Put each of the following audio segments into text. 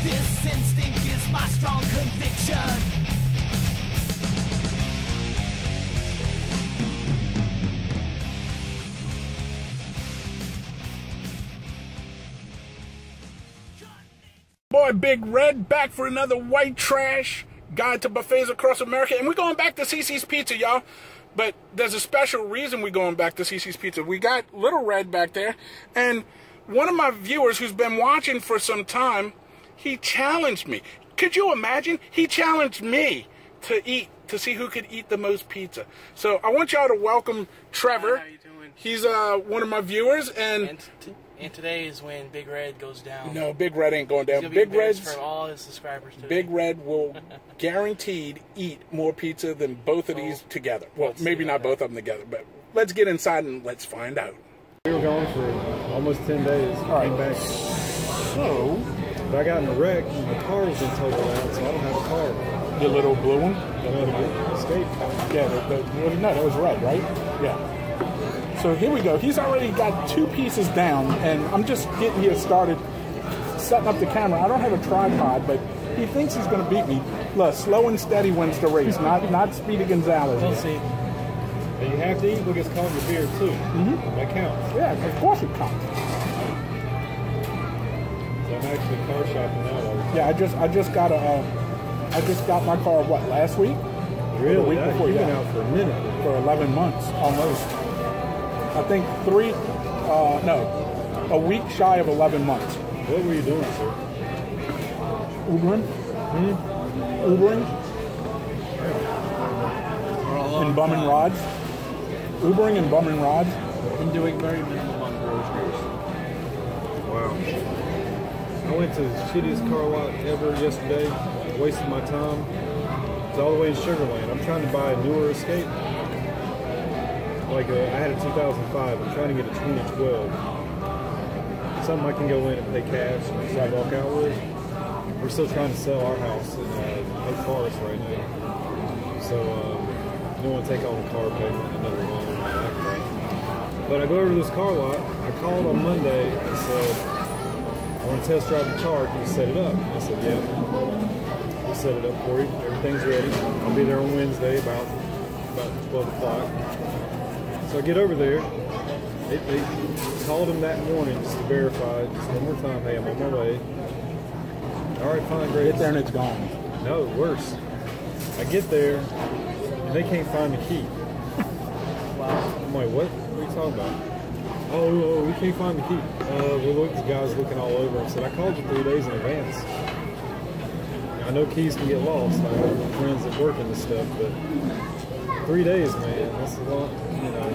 This instinct is my strong conviction. Boy, Big Red back for another white trash guide to buffets across America. And we're going back to CiCi's Pizza, y'all. But there's a special reason we're going back to CiCi's Pizza. We got Little Red back there. And one of my viewers who's been watching for some time, he challenged me. Could you imagine? He challenged me to see who could eat the most pizza. So I want y'all to welcome Trevor. How you doing? He's one of my viewers. And today is when Big Red goes down. No, Big Red ain't going down. Big Red's for all his subscribers today. Big Red will guaranteed eat more pizza than both of these together. Well, maybe not both of them together, but let's get inside and let's find out. We were gone for almost 10 days. Came back. So, but I got in a wreck and my car was in total out, so I don't have a car. The little blue one? The Escape. Yeah, no, that was red, right? Yeah. So here we go. He's already got 2 pieces down, and I'm just getting here started setting up the camera. I don't have a tripod, but he thinks he's going to beat me. Look, slow and steady wins the race, not Speedy Gonzalez. We'll see. And you have to eat what gets called your beer too. That counts. Yeah, of course it counts. So I'm actually car shopping now. Yeah, I just got my car, what, last week? Really? The week before, You've been out for a minute. For 11 months, almost. I think a week shy of 11 months. What were you doing, sir? Ubering. Ubering. And bumming rods. Ubering and bumming rods. And doing very minimal on groceries. Wow. I went to the shittiest car lot ever yesterday. Wasted my time. It's all the way in Sugar Land. I'm trying to buy a newer Escape. Like I had a 2005. I'm trying to get a 2012. Something I can go in and pay cash and walk out with. We're still trying to sell our house in Oak Forest right now. So I don't want to take all the car payment another loan. But I go over to this car lot. I called on Monday and said, I want to test drive the car. Can you set it up? I said, yeah. We'll set it up for you. Everything's ready. I'll be there on Wednesday about 12 o'clock. So I get over there. They called him that morning just to verify, just one more time, hey, I'm on my way. All right, fine, great. Get there and it's gone. No, worse. I get there, and they can't find the key. Wow. I'm like, what? What are you talking about? Oh, we can't find the key. Well, look, the guy's looking all over and said, I called you 3 days in advance. I know keys can get lost. I have friends that work in this stuff, but 3 days, man, that's a lot, you know.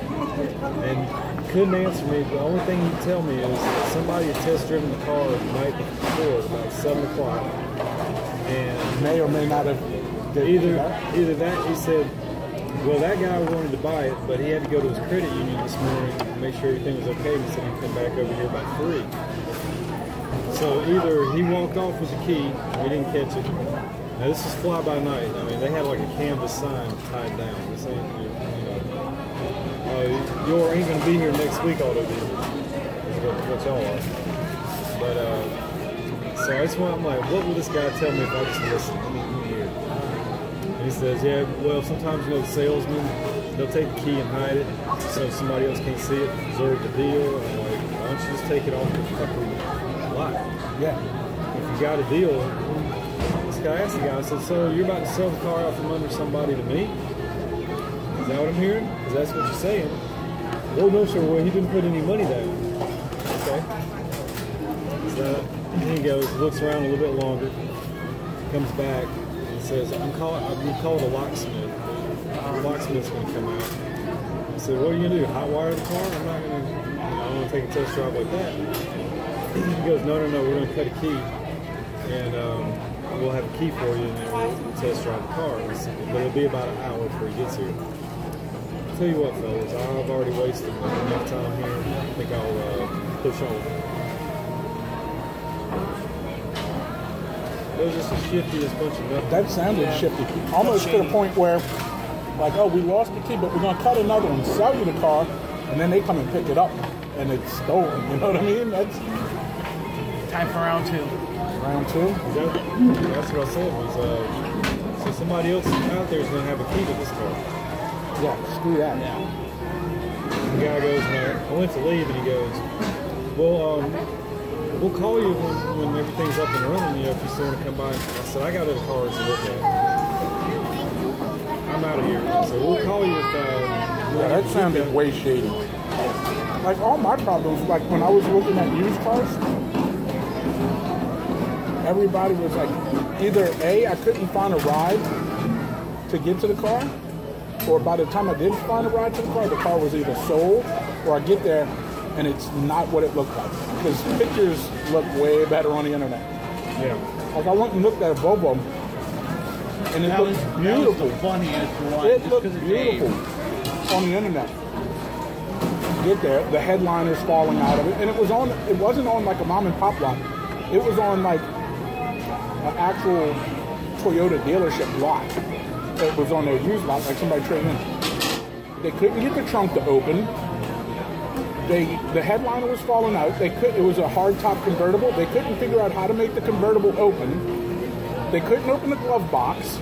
And couldn't answer me. The only thing he'd tell me is that somebody had test driven the car the night before, about 7 o'clock, and may or may not have. Either that, he said, well, that guy wanted to buy it, but he had to go to his credit union this morning to make sure everything was okay. He said he'd come back over here by 3. So either he walked off with the key, we didn't catch it. Now this is fly by night. I mean, they had like a canvas sign tied down. This ain't, you know, you ain't gonna be here next week, Auto Dealer. That's what y'all are. But so I just went, I'm like, what will this guy tell me if I just listen? Let me hear. And he says, yeah, well, sometimes, you know, the salesmen, they'll take the key and hide it so somebody else can't see it, preserve the deal. And I'm like, why don't you just take it off the fucking lot? Yeah. If you got a deal, this guy asked the guy, I said, so you're about to sell the car out from under somebody to me? Is that what I'm hearing? Because that's what you're saying. Well, no, sir. Well, he didn't put any money down. Okay. So then he goes, looks around a little bit longer, comes back, and says, I'm called a locksmith. The locksmith's going to come out. I said, what are you going to do? Hot wire the car? I'm not going to, I don't want to take a test drive like that. He goes, no, we're going to cut a key, and we'll have a key for you, and then we'll test drive the car. But it'll be about an hour before he gets here. I'll tell you what, fellas, I've already wasted enough time here. I think I'll push on. It was just the shiftiest bunch of nothing. That sounded shifty. Almost to the point where, like, oh, we lost the key, but we're going to cut another one, sell you the car, and then they come and pick it up, and it's stolen. You know what I mean? That's Time for round two. round two. That's what I said. Was so somebody else out there is going to have a key to this car. Yeah, screw that. Yeah. The guy goes, I went to leave, and he goes, well, we'll call you when everything's up and running, you know, if you still want to come by. I said, I got other cars to look at. I'm out of here. So we'll call you if... Yeah, that sounded way shady. Like, all my problems, like, when I was looking at used cars, everybody was like, either A, I couldn't find a ride to get to the car, or by the time I did find a ride to the car was either sold, or I get there and it's not what it looked like. Because pictures look way better on the internet. Yeah. Like, I went and looked at a Volvo, and it looked beautiful. It looked beautiful on the internet. Get there, the headline is falling out of it, and it wasn't on like a mom and pop lot. It was on like an actual Toyota dealership lot. It was on their used lot, like somebody traded in. They couldn't get the trunk to open. The headliner was falling out. It was a hardtop convertible. They couldn't figure out how to make the convertible open. They couldn't open the glove box.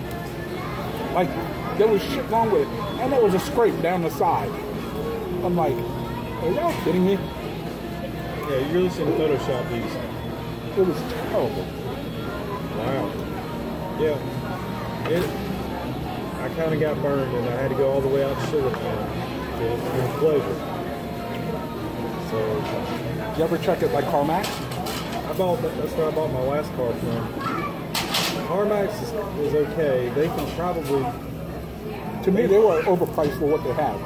Like, there was shit wrong with it. And there was a scrape down the side. I'm like, are y'all kidding me? Yeah, you really should have Photoshopped these. It was terrible. Wow. Yeah. I kind of got burned, and I had to go all the way out to Sugartown. It was a pleasure. So, did you ever check it like CarMax? That's where I bought my last car from. CarMax is okay. They can probably... To me, they were overpriced for what they have.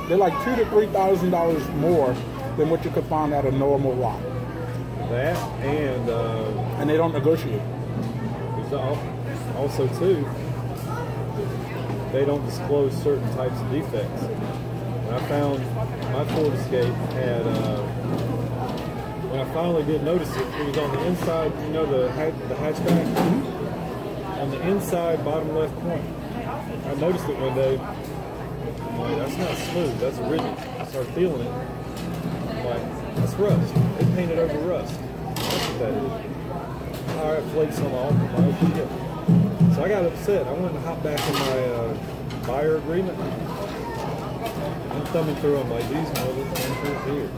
They're like $2,000 to $3,000 more than what you could find at a normal lot. That and they don't negotiate. Also, too, they don't disclose certain types of defects. And I found my Ford Escape had, when I finally did notice it, it was on the inside, you know, the hatchback? Mm-hmm. On the inside bottom left corner. I noticed it one day. I'm like, that's not smooth, that's rigid. I started feeling it. I'm like, that's rust. They painted over rust. That's what that is. All right, flakes on the alcohol. So I got upset. I went and hopped back in my buyer agreement. I'm thumbing through them like, these motherfuckers here.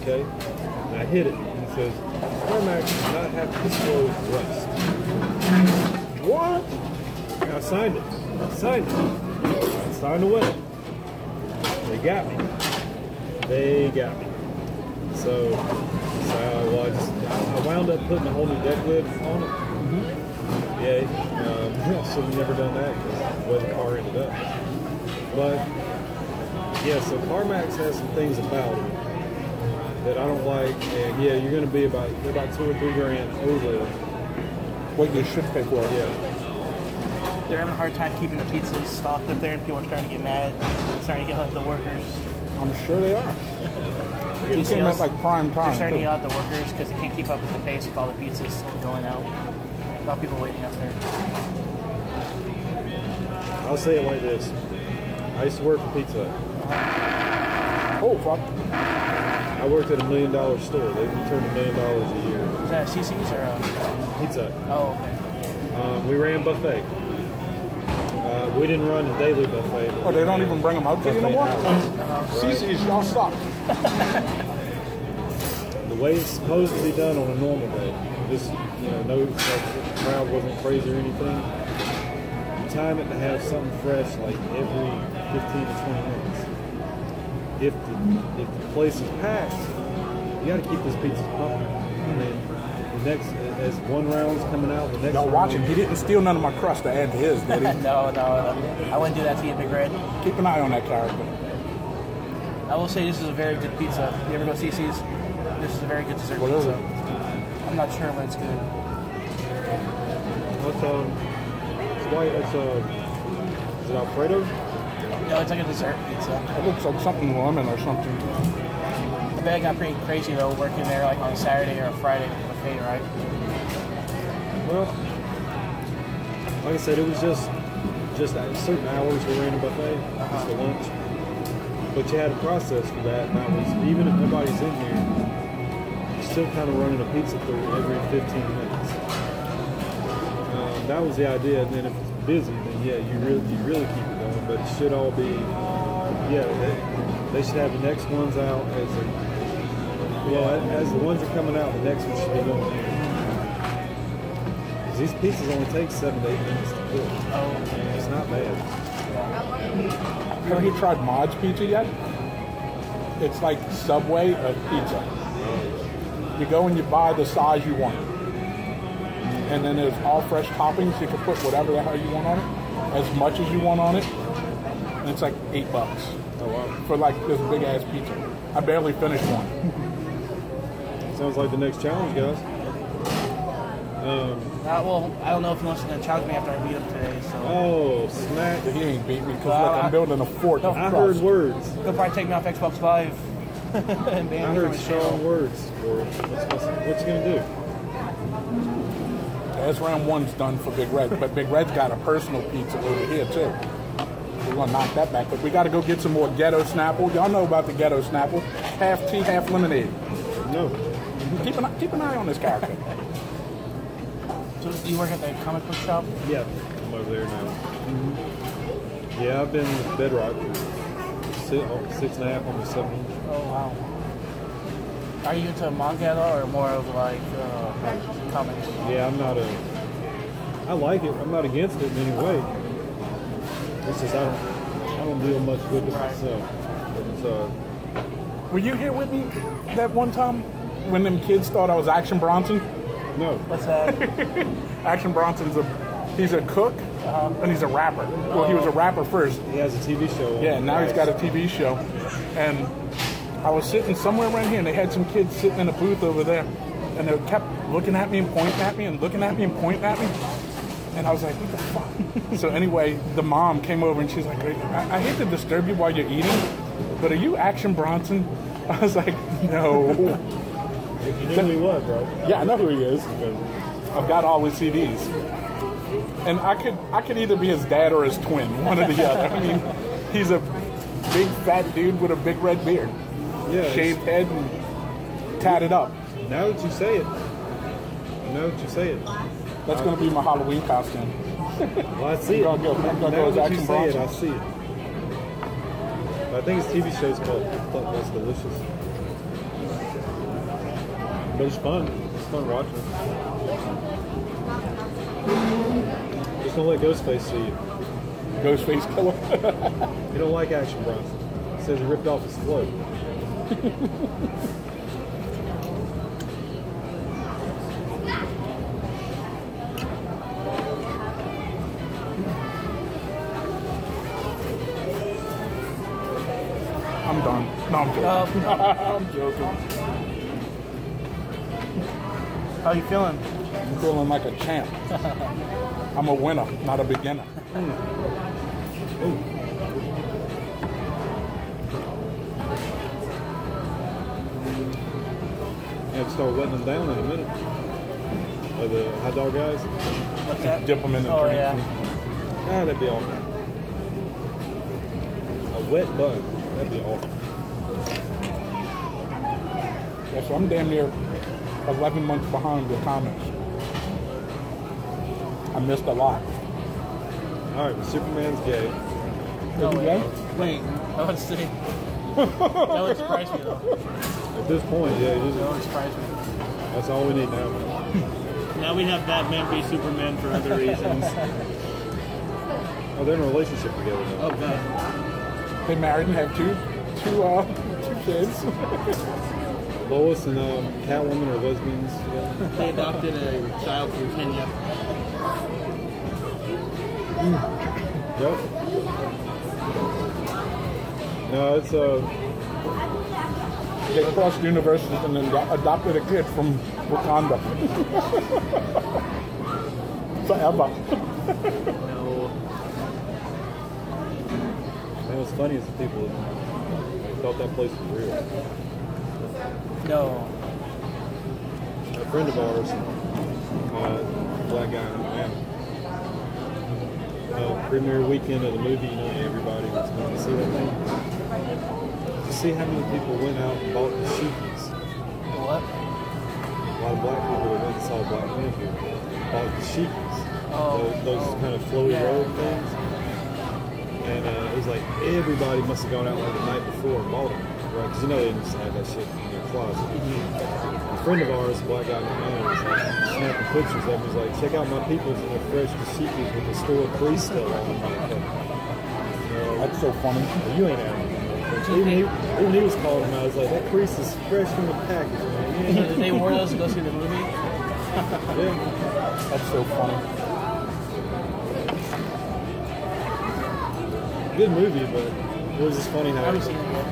Okay. And I hit it. And it says, CarMax does not have to disclose rust. What? And I signed it. I signed away. They got me. So I wound up putting a whole new deck lid on it. Mm-hmm. Yay. I should have never done that because the way the car ended up. But, yeah, so CarMax has some things about it that I don't like. And, yeah, you're going to be about $2 or $3 grand over what you should pay for it. Yeah. They're having a hard time keeping the pizzas stocked up there, and people are starting to get mad, starting to get like the workers. I'm sure they are. You came at like prime time. They're starting to get out the workers because they can't keep up with the pace with all the pizzas going out. A lot of people waiting out there. I'll say it like this. I used to work for Pizza Hut. Oh, fuck. I worked at $1 million store. They returned $1 million a year. Is that CiCi's or? Pizza Hut. Oh, okay. We ran buffet. We didn't run a daily buffet. Oh, they don't even bring them out to you no more? Right. CiCi's, y'all stop. The way it's supposed to be done on a normal day. Just, no, like, the crowd wasn't crazy or anything. You time it to have something fresh like every 15 to 20 minutes. If the place is packed, you got to keep those pizzas pumping. And then the next, as one round's coming out, the next Y'all watch him. He didn't steal none of my crust to add to his, did he? No. I wouldn't do that to you, Big Red. Keep an eye on that character. I will say this is a very good pizza. You ever go to CiCi's? This is a very good dessert What is pizza. it? I'm not sure, but it's good. It's white. Is it Alfredo? No, it's like a dessert pizza. It looks like something lemon or something. I bet I got pretty crazy though, working there like on a Saturday or a Friday with the buffet, right? Well, like I said, it was just at certain hours we ran a buffet, just for lunch. But you had a process for that, and that was, even if nobody's in here, you're still kind of running a pizza through every 15 minutes. That was the idea, and then if it's busy, then yeah, you really keep it going. But it should all be, they should have the next ones out as the ones are coming out, the next one should be going in. Because these pizzas only take 7 to 8 minutes to cook. Oh, it's not bad. Have you tried Mod's Pizza yet? It's like Subway of pizza. You go and you buy the size you want. And then there's all fresh toppings. You can put whatever the hell you want on it, as much as you want on it. And it's like $8 Oh, wow. for like this big ass pizza. I barely finished one. Sounds like the next challenge, guys. Well, I don't know if he wants to challenge me after I beat him today, so. Oh, smack. He ain't beat me because look, I'm building a fort of I crust. heard words. He'll probably take me off Xbox Live. And ban I me heard from his strong channel. words. What you gonna do? That's round one's done for Big Red, but Big Red's got a personal pizza over here too. We're gonna knock that back, but we got to go get some more ghetto Snapple. Y'all know about the ghetto Snapple, half tea, half lemonade. No. Keep an eye on this character. So, do you work at the comic book shop? Yeah, I'm over there now. Yeah, I've been with Bedrock for 6.5, almost 7 years. Oh, wow. Are you into manga at all, or more of like comics? Yeah, I like it. I'm not against it in any way. It's just I don't deal much with it myself. But Were you here with me that one time when them kids thought I was Action Bronson? no. What's that? Action Bronson's he's a cook and he's a rapper. Well, he was a rapper first. He has a TV show on. Yeah, now he's got a TV show. And I was sitting somewhere around here, and they had some kids sitting in a booth over there, and they kept looking at me and pointing at me and looking at me and pointing at me. And I was like, what the fuck? So anyway, the mom came over, and she's like, I hate to disturb you while you're eating, but are you Action Bronson? I was like, no. You knew who he was, bro. Yeah, I know who he is. I've got all his CDs. And I could either be his dad or his twin, one or the other. I mean, he's a big fat dude with a big red beard. Yeah. Shaved head and tatted up. Now that you say it. That's going to be my Halloween costume. Well, I see it. I'm gonna go Now as that you Action say it, I Bronson. see it. I think his TV show's called Fuck That's Delicious. But it's fun. It's fun watching it. Just don't let Ghostface see you. Ghostface killer. You don't like Action Bronson. He says he ripped off his float. I'm done. No, I'm joking. I'm joking. How you feeling? I'm feeling like a champ. I'm a winner, not a beginner. Ooh. You have to start letting them down in a minute. Or the hot dog guys. What's that? Dip them in the Oh, drink. yeah. Ah, that'd be awful. A wet bun. That'd be awful. Yeah, so I'm damn near 11 months behind with comics. I missed a lot. Alright, well, Superman's gay. No, Is he wait. gay? Wait. I want to see. That would surprise me though. At this point, yeah, That would surprise me. that's all we need now. Now we have Batman v Superman for other reasons. Oh, they're in a relationship together now. Oh god. They married and have two kids. Lois and Catwoman are lesbians. Yeah. They adopted a child from Kenya. Yep. No, it's They crossed universes and then adopted a kid from Wakanda. Forever. No. And what's funny is the people thought that place was real. No. A friend of ours, black guy in Atlanta, premiere weekend of the movie, everybody was going to see that thing. Did you see how many people went out and bought the CiCi's? What? A lot of black people that went and saw Black Panther bought the CiCi's. Those kind of flowy robe things. And it was like everybody must have gone out like the night before and bought them. Right? Because they just have that shit in their closet. A friend of ours, a black guy in Atlanta, was like snapping pictures of him. He was like, check out my peoples and they're fresh to CiCi's with the store crease still on them. That's so funny. You ain't out. Even he was calling him out. I was like, that crease is fresh from the package, man. Did they wore those to go see the movie? Yeah. That's so funny. Good movie, but it was just funny how I haven't seen it yet.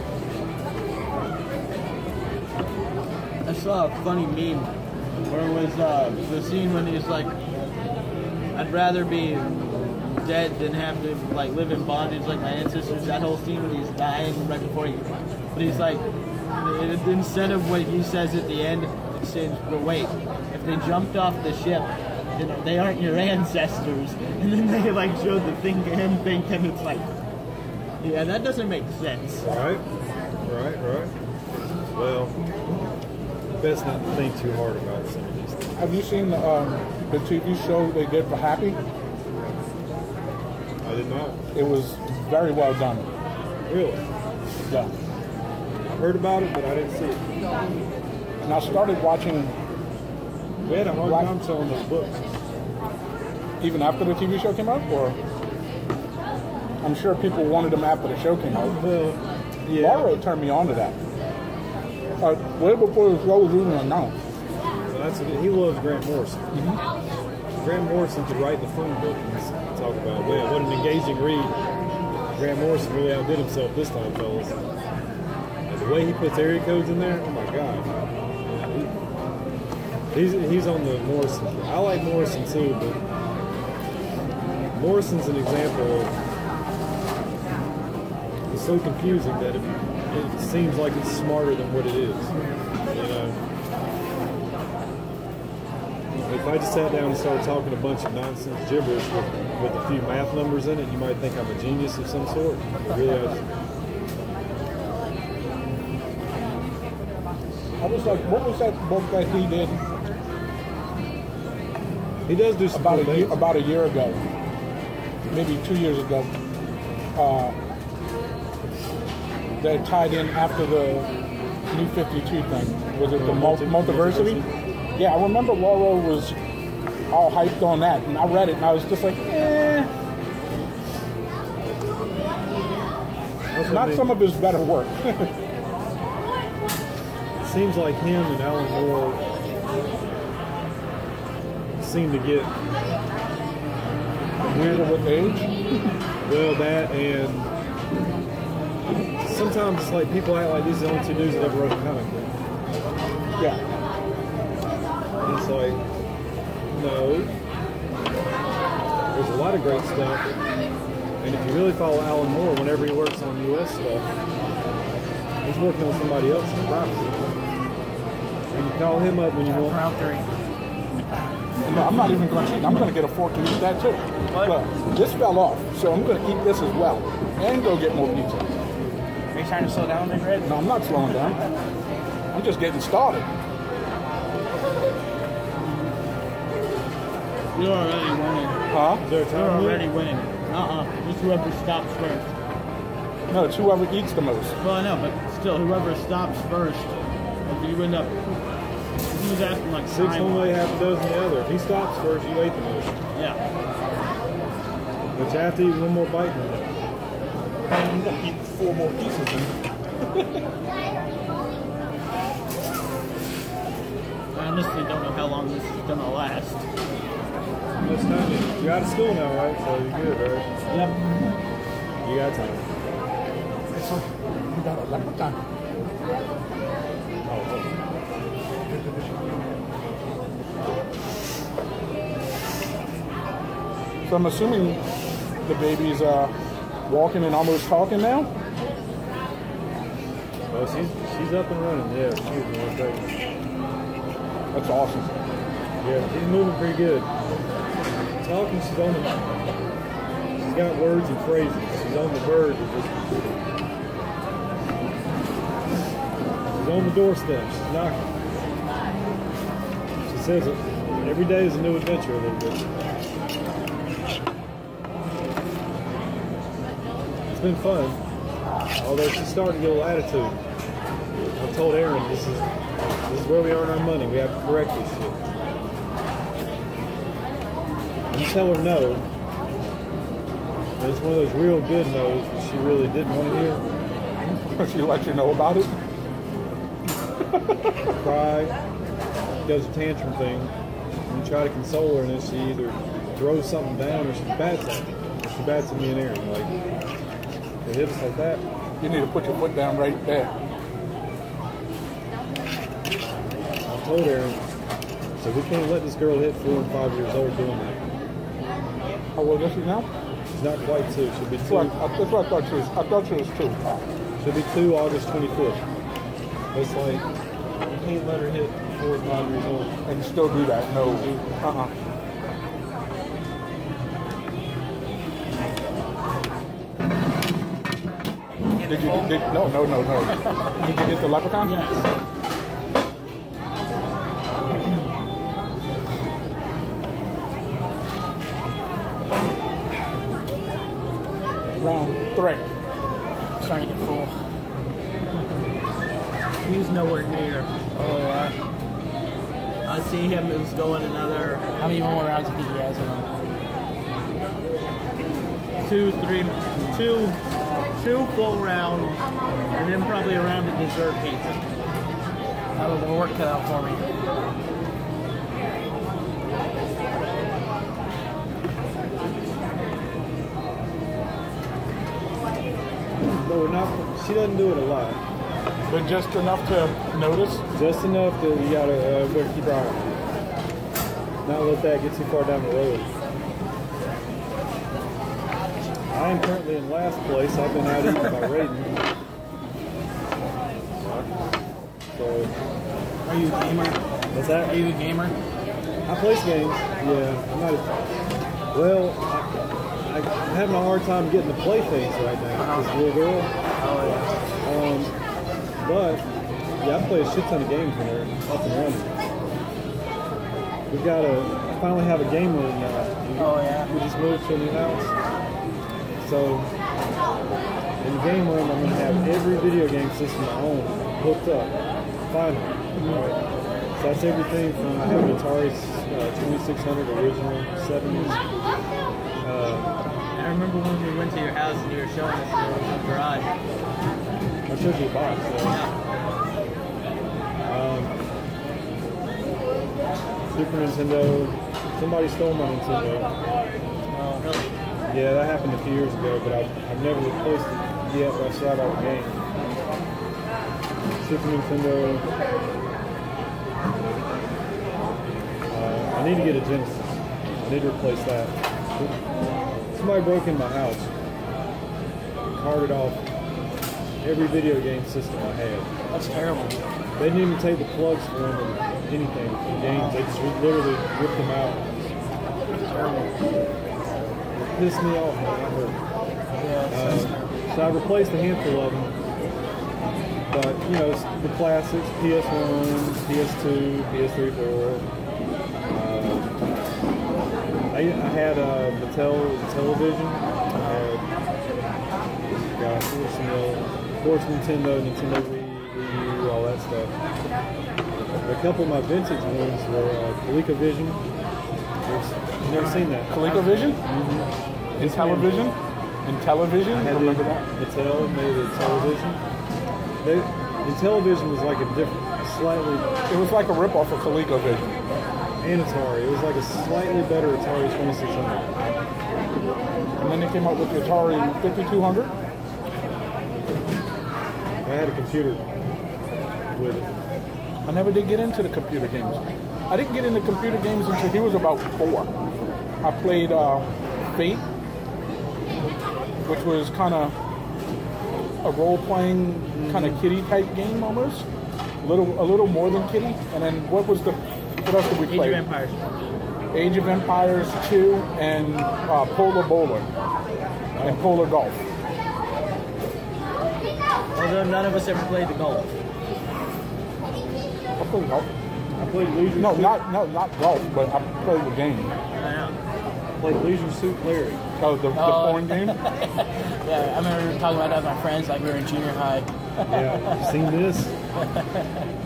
I saw a funny meme where it was the scene when he's like, I'd rather be dead than have to like live in bondage like my ancestors. That whole scene when he's dying right before he, but he's like, instead of what he says at the end, it says, but wait, if they jumped off the ship, they aren't your ancestors. And then they like showed the thing to him thinking it's like, yeah, that doesn't make sense. Right. Well, best not to think too hard about some of these things. Have you seen the TV show they did for Happy? I did not. It was very well done. Really? Yeah. I heard about it, but I didn't see it. And I started watching We had a hard time selling those books. even after the TV show came out, or I'm sure people wanted them after the show came out. Well, yeah. Laura turned me on to that. Way before the show was even announced. Well, he loves Grant Morrison. Grant Morrison could write the phone book and talk about, man, what an engaging read. Grant Morrison really outdid himself this time, fellas. And the way he puts area codes in there, oh my God. He's on the Morrison. I like Morrison too, but Morrison's an example of, it's so confusing that it seems like it's smarter than what it is. If I just sat down and started talking a bunch of nonsense gibberish with a few math numbers in it, you might think I'm a genius of some sort. But really, I was like, what was that book that he did he does do some cool things. about a year ago, maybe 2 years ago? That tied in after the New 52 thing. Was it the Multiversity? Yeah, I remember Laura was all hyped on that, and I read it, and I was just like, not some of his better work. It seems like him and Alan Moore seem to get Weirder with age. well, that and sometimes it's like people act like these are the only two dudes that ever wrote a comic book. Yeah. It's like, no. There's a lot of great stuff. And if you really follow Alan Moore, whenever he works on US stuff, he's working on somebody else's property. And you call him up when you want. Round 3. No, I'm not even going to cheat. I'm going to get a fork and eat that too. But this fell off, so I'm going to eat this as well. And go get more pizza. Are you trying to slow down, Big Red? No, I'm not slowing down. I'm just getting started. You're already winning. Huh? Is there a You're time limit? already winning. Just whoever stops first. No, it's whoever eats the most. Well, I know, but still, whoever stops first, if you end up, he was asking like 6 one way, half a dozen the other. If he stops first, you ate the most. Yeah. But you have to eat one more bite than that. I'm gonna eat 4 more pieces then. I honestly don't know how long this is gonna last. It's time. You're out of school now, right? So you're good, right? Yep. You got time. It's like, you got a leprechaun. So I'm assuming the baby's walking and almost talking now? Well, she's up and running. Yeah, she's more pregnant. That's awesome. Yeah, she's moving pretty good. Talking, she's got words and phrases. She's on the verge of just. She's on the doorstep. She's knocking. She says it. Every day is a new adventure a little bit. It's been fun. Although she's starting to get a little attitude. I've told Aaron this is where we earn our money. We have to correct this shit. You tell her no. And it's one of those real good no's that she really didn't want to hear. She let you know about it? Cry, does a tantrum thing, and you try to console her, and then she either throws something down or she bats at me. She bats at me and Aaron. Like, it hits like that. You need to put your foot down right there. I told Aaron, so we can't let this girl hit 4 and 5 years old doing that. How old is she now? She's not quite 2. She'll be 2. That's what I thought she was. I thought she was 2. She'll be 2 August 25th. It's like, you can't let her hit 4 or 5 years old. And still do that? No. Did you? No. Did you get the leprechaun? Yes. Round 3. Starting to get full. He's nowhere near. Oh yeah. I see him is going another. How many more rounds do you think he has in him? 2 full rounds, and then probably a round of dessert pizza. That'll work cut out for me. But we're not, she doesn't do it a lot. But just enough to notice. Just enough that you gotta better keep your eye on it. Not let that get too far down the road. I am currently in last place. I've been out eating by rating. So, Are you a gamer? what's that? Are you a gamer? I play games. Yeah, I'm not. Well, I'm having a hard time getting to play things right now. This little girl. Oh yeah. But yeah, I play a shit ton of games when they're up and running. I finally have a game room now. Oh yeah. We just moved to a new house. So in the game room, I'm gonna have every video game system I own hooked up. Finally. Right. So that's everything from I have an Atari 2600 original 70s. I remember when we went to your house and you were showing us your garage. I showed you the box. Yeah. Super Nintendo. Somebody stole my Nintendo. Oh, really? Yeah, that happened a few years ago, but I've never replaced it yet, but I still have all the games. Super Nintendo. I need to get a Genesis. I need to replace that. Somebody broke in my house and carted off every video game system I had. That's terrible. They didn't even take the plugs for them or anything from games. They just literally ripped them out. Terrible. It pissed me off, man. That hurt. Yeah. So I replaced a handful of them. But, you know, it's the classics, PS1, PS2, PS3, 4. I had the television. I had, gosh, what were some of course, Nintendo Wii, Wii U, all that stuff. A couple of my vintage ones were ColecoVision. You've never seen that? ColecoVision? Mm-hmm. In television? In television? I had Remember that? Mattel made a television. Intellivision was like a different, slightly, It was like a ripoff of ColecoVision. and Atari. It was like a slightly better Atari 2600. And then they came out with the Atari 5200. I had a computer with it. I never did get into the computer games. I didn't get into computer games until he was about 4. I played Fate, which was kind of a role-playing kind of kiddie type game almost. A little more than kiddie. And then what else did we play? Age of Empires. Age of Empires 2 and Polar Bowler and Polar Golf. Although none of us ever played the golf. I played golf. I played Leisure No, Suit. not golf, but I played the game. I know. Played Leisure Suit Larry. Oh, the porn game? Yeah, I remember talking about that with my friends like we were in junior high. Yeah, you seen this?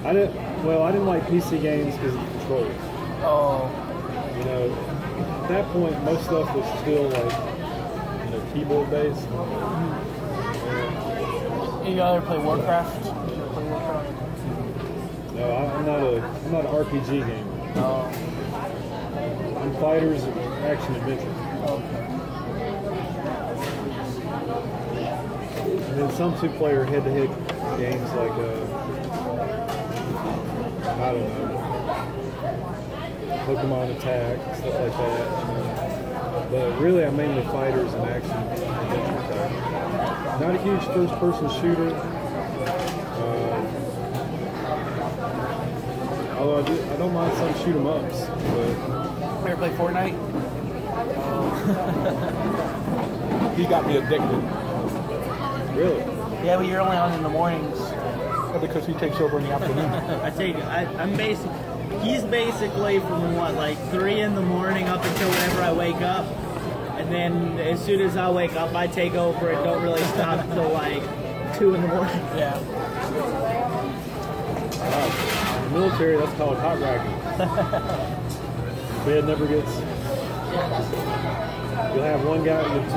I didn't like PC games because of the controls. Oh, You know, at that point, most stuff was still like, keyboard based. you ever play Warcraft? No, I'm not an RPG game. Oh, I'm fighters and action adventure. okay. And then some two-player head-to-head games like I don't know, Pokemon Attack, stuff like that. But really, I'm mainly fighters and action adventure type. Not a huge first-person shooter. Although I don't mind some shoot 'em ups, but Ever play Fortnite? He got me addicted. really, Yeah, but you're only on in the mornings. Because he takes over in the afternoon. I take I'm basic. He's basically from like 3 in the morning up until whenever I wake up, and then as soon as I wake up, I take over and don't really stop until like 2 in the morning. Yeah. in the military, that's called hot racking. Bed never gets. You'll have the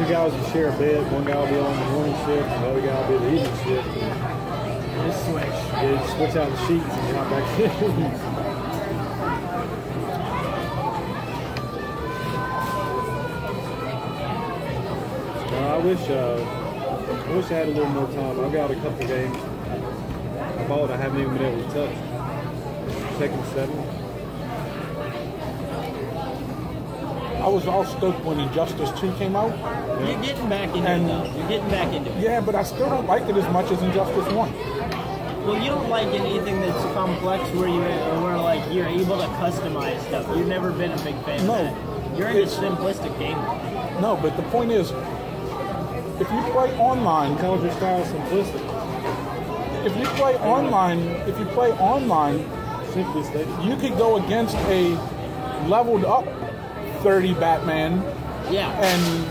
2 guys will share a bed. One guy will be on the morning shift, and the other guy will be the evening shift. Just switch. Yeah, you switch out the sheets and you're not back in. I wish I had a little more time. I've got a couple games I bought I haven't even been able to touch. Tekken 7. I was all stoked when Injustice 2 came out. You're getting back into it though. You're getting back into it. Yeah, but I still don't like it as much as Injustice 1. Well, you don't like anything that's complex where you're able to customize stuff. You've never been a big fan No. of that. You're into simplistic game. No, but the point is, if you play online, Counter style simplistic. if you play online, Simply stated. you could go against a leveled up 30 Batman, Yeah. and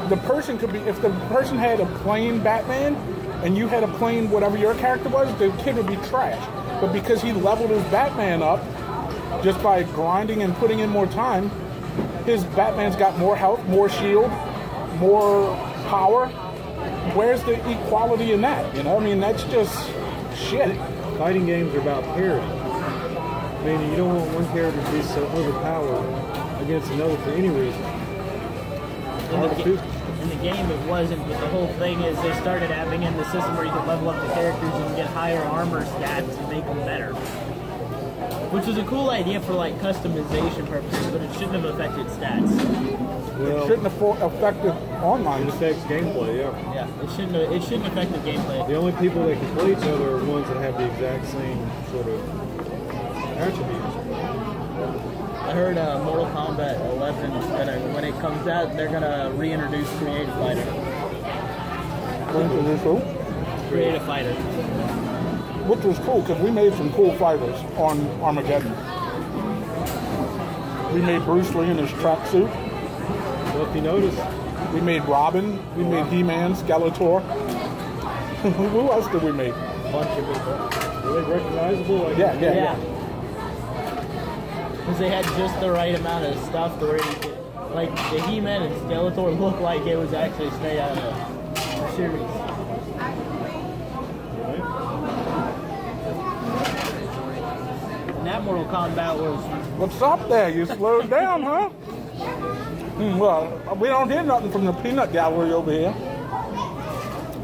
the person could be, if the person had a plain Batman and you had a plain whatever your character was, the kid would be trash. But because he leveled his Batman up just by grinding and putting in more time, his Batman's got more health, more shield, more power. Where's the equality in that? You know, I mean, that's just shit. Fighting games are about parity. I mean, you don't want one character to be so overpowered against another for any reason. In the game, it wasn't, but the whole thing is they started adding in the system where you could level up the characters and get higher armor stats and make them better. Which was a cool idea for like customization purposes, but it shouldn't have affected stats. It shouldn't have affected online. It affects gameplay, yeah. Yeah, it shouldn't affect the gameplay. The only people that can play each other are ones that have the exact same sort of attributes. I heard Mortal Kombat 11 is gonna, when it comes out, they're gonna reintroduce Creative Fighter. Creative Fighter. Which was cool because we made some cool fighters on Armageddon. We made Bruce Lee in his tracksuit. Well, if you notice, We made Robin. We made He-Man, Skeletor. Who else did we meet? A bunch of people. Were they recognizable? Like, Yeah. Because they had just the right amount of stuff to where you could, like, the He-Man and Skeletor looked like it was actually straight out of the series. And that Mortal Kombat was... What's up there? You slowed down, huh? Well, we don't hear nothing from the peanut gallery over here.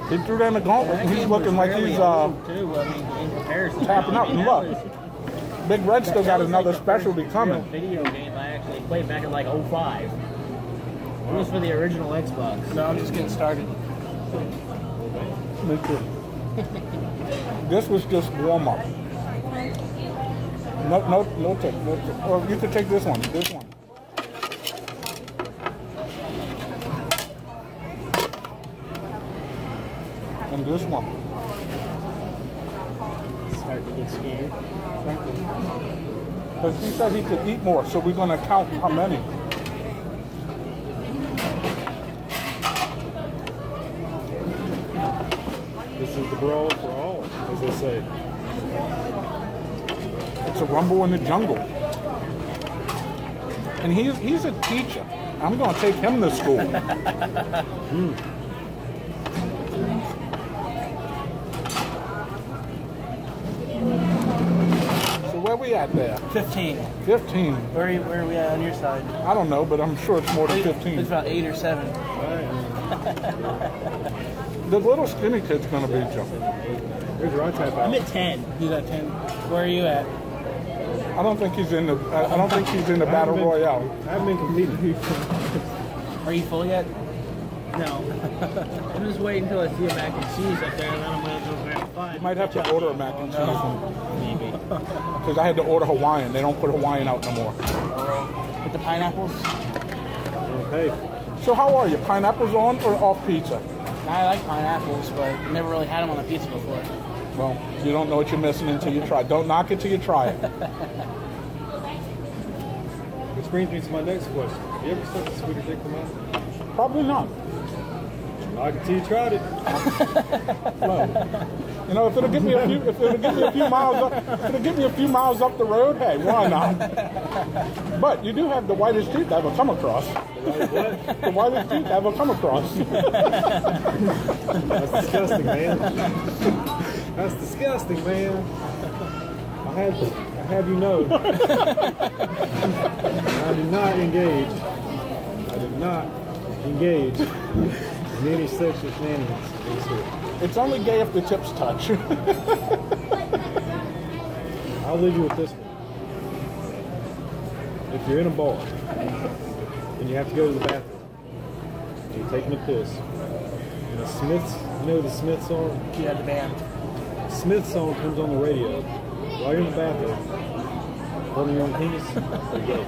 He threw down the gauntlet and he's looking like he's too, I mean, in comparison. tapping up. And look, Big Red still got another specialty coming. Video game I actually played back in like 05. It was for the original Xbox. No, I'm just getting started. Me too. This was just warm up. No take. Oh, you could take this one. This one. And this one. Start to get scared. Thank you. But he said he could eat more, so we're going to count how many. This is the brawl for all, as they say. It's a rumble in the jungle. And he's a teacher. I'm going to take him to school. So where we at there? 15. 15. Where are we at on your side? I don't know, but I'm sure it's more than 15. It's about 8 or 7. The little skinny kid's going to beat you. Here's your iTap I'm out. at 10. He's at 10. Where are you at? I don't think he's in the. I don't think he's in the battle royale. I haven't been competing. Are you full yet? No. I'm just waiting until I see a mac and cheese up there, and then I'm going to go grab 5. You might have to order a mac and cheese one Maybe. because I had to order Hawaiian. They don't put Hawaiian out no more. With the pineapples? Hey, So how are you? Pineapples on or off pizza? I like pineapples, but never really had them on a pizza before. Well, you don't know what you're missing until you try. Don't knock it till you try it. which brings me to my next question. Have you ever sucked a sweeter dick than mine? Probably not. I can see you tried it. Well, you know, if it'll give me a few miles up the road, hey, why not? But you do have the whitest teeth I've ever come across. The whitest teeth I've ever come across. That's disgusting, man. That's disgusting, man. I have you know. I did not engage. I did not engage in any sexual shenanigans. It's only gay if the tips touch. I'll leave you with this one. If you're in a bar and you have to go to the bathroom and you're taking a piss, and a Smith's, you know the Smith song? Yeah, the band. Smith song comes on the radio while you're in the bathroom, holding your own penis. You're gay.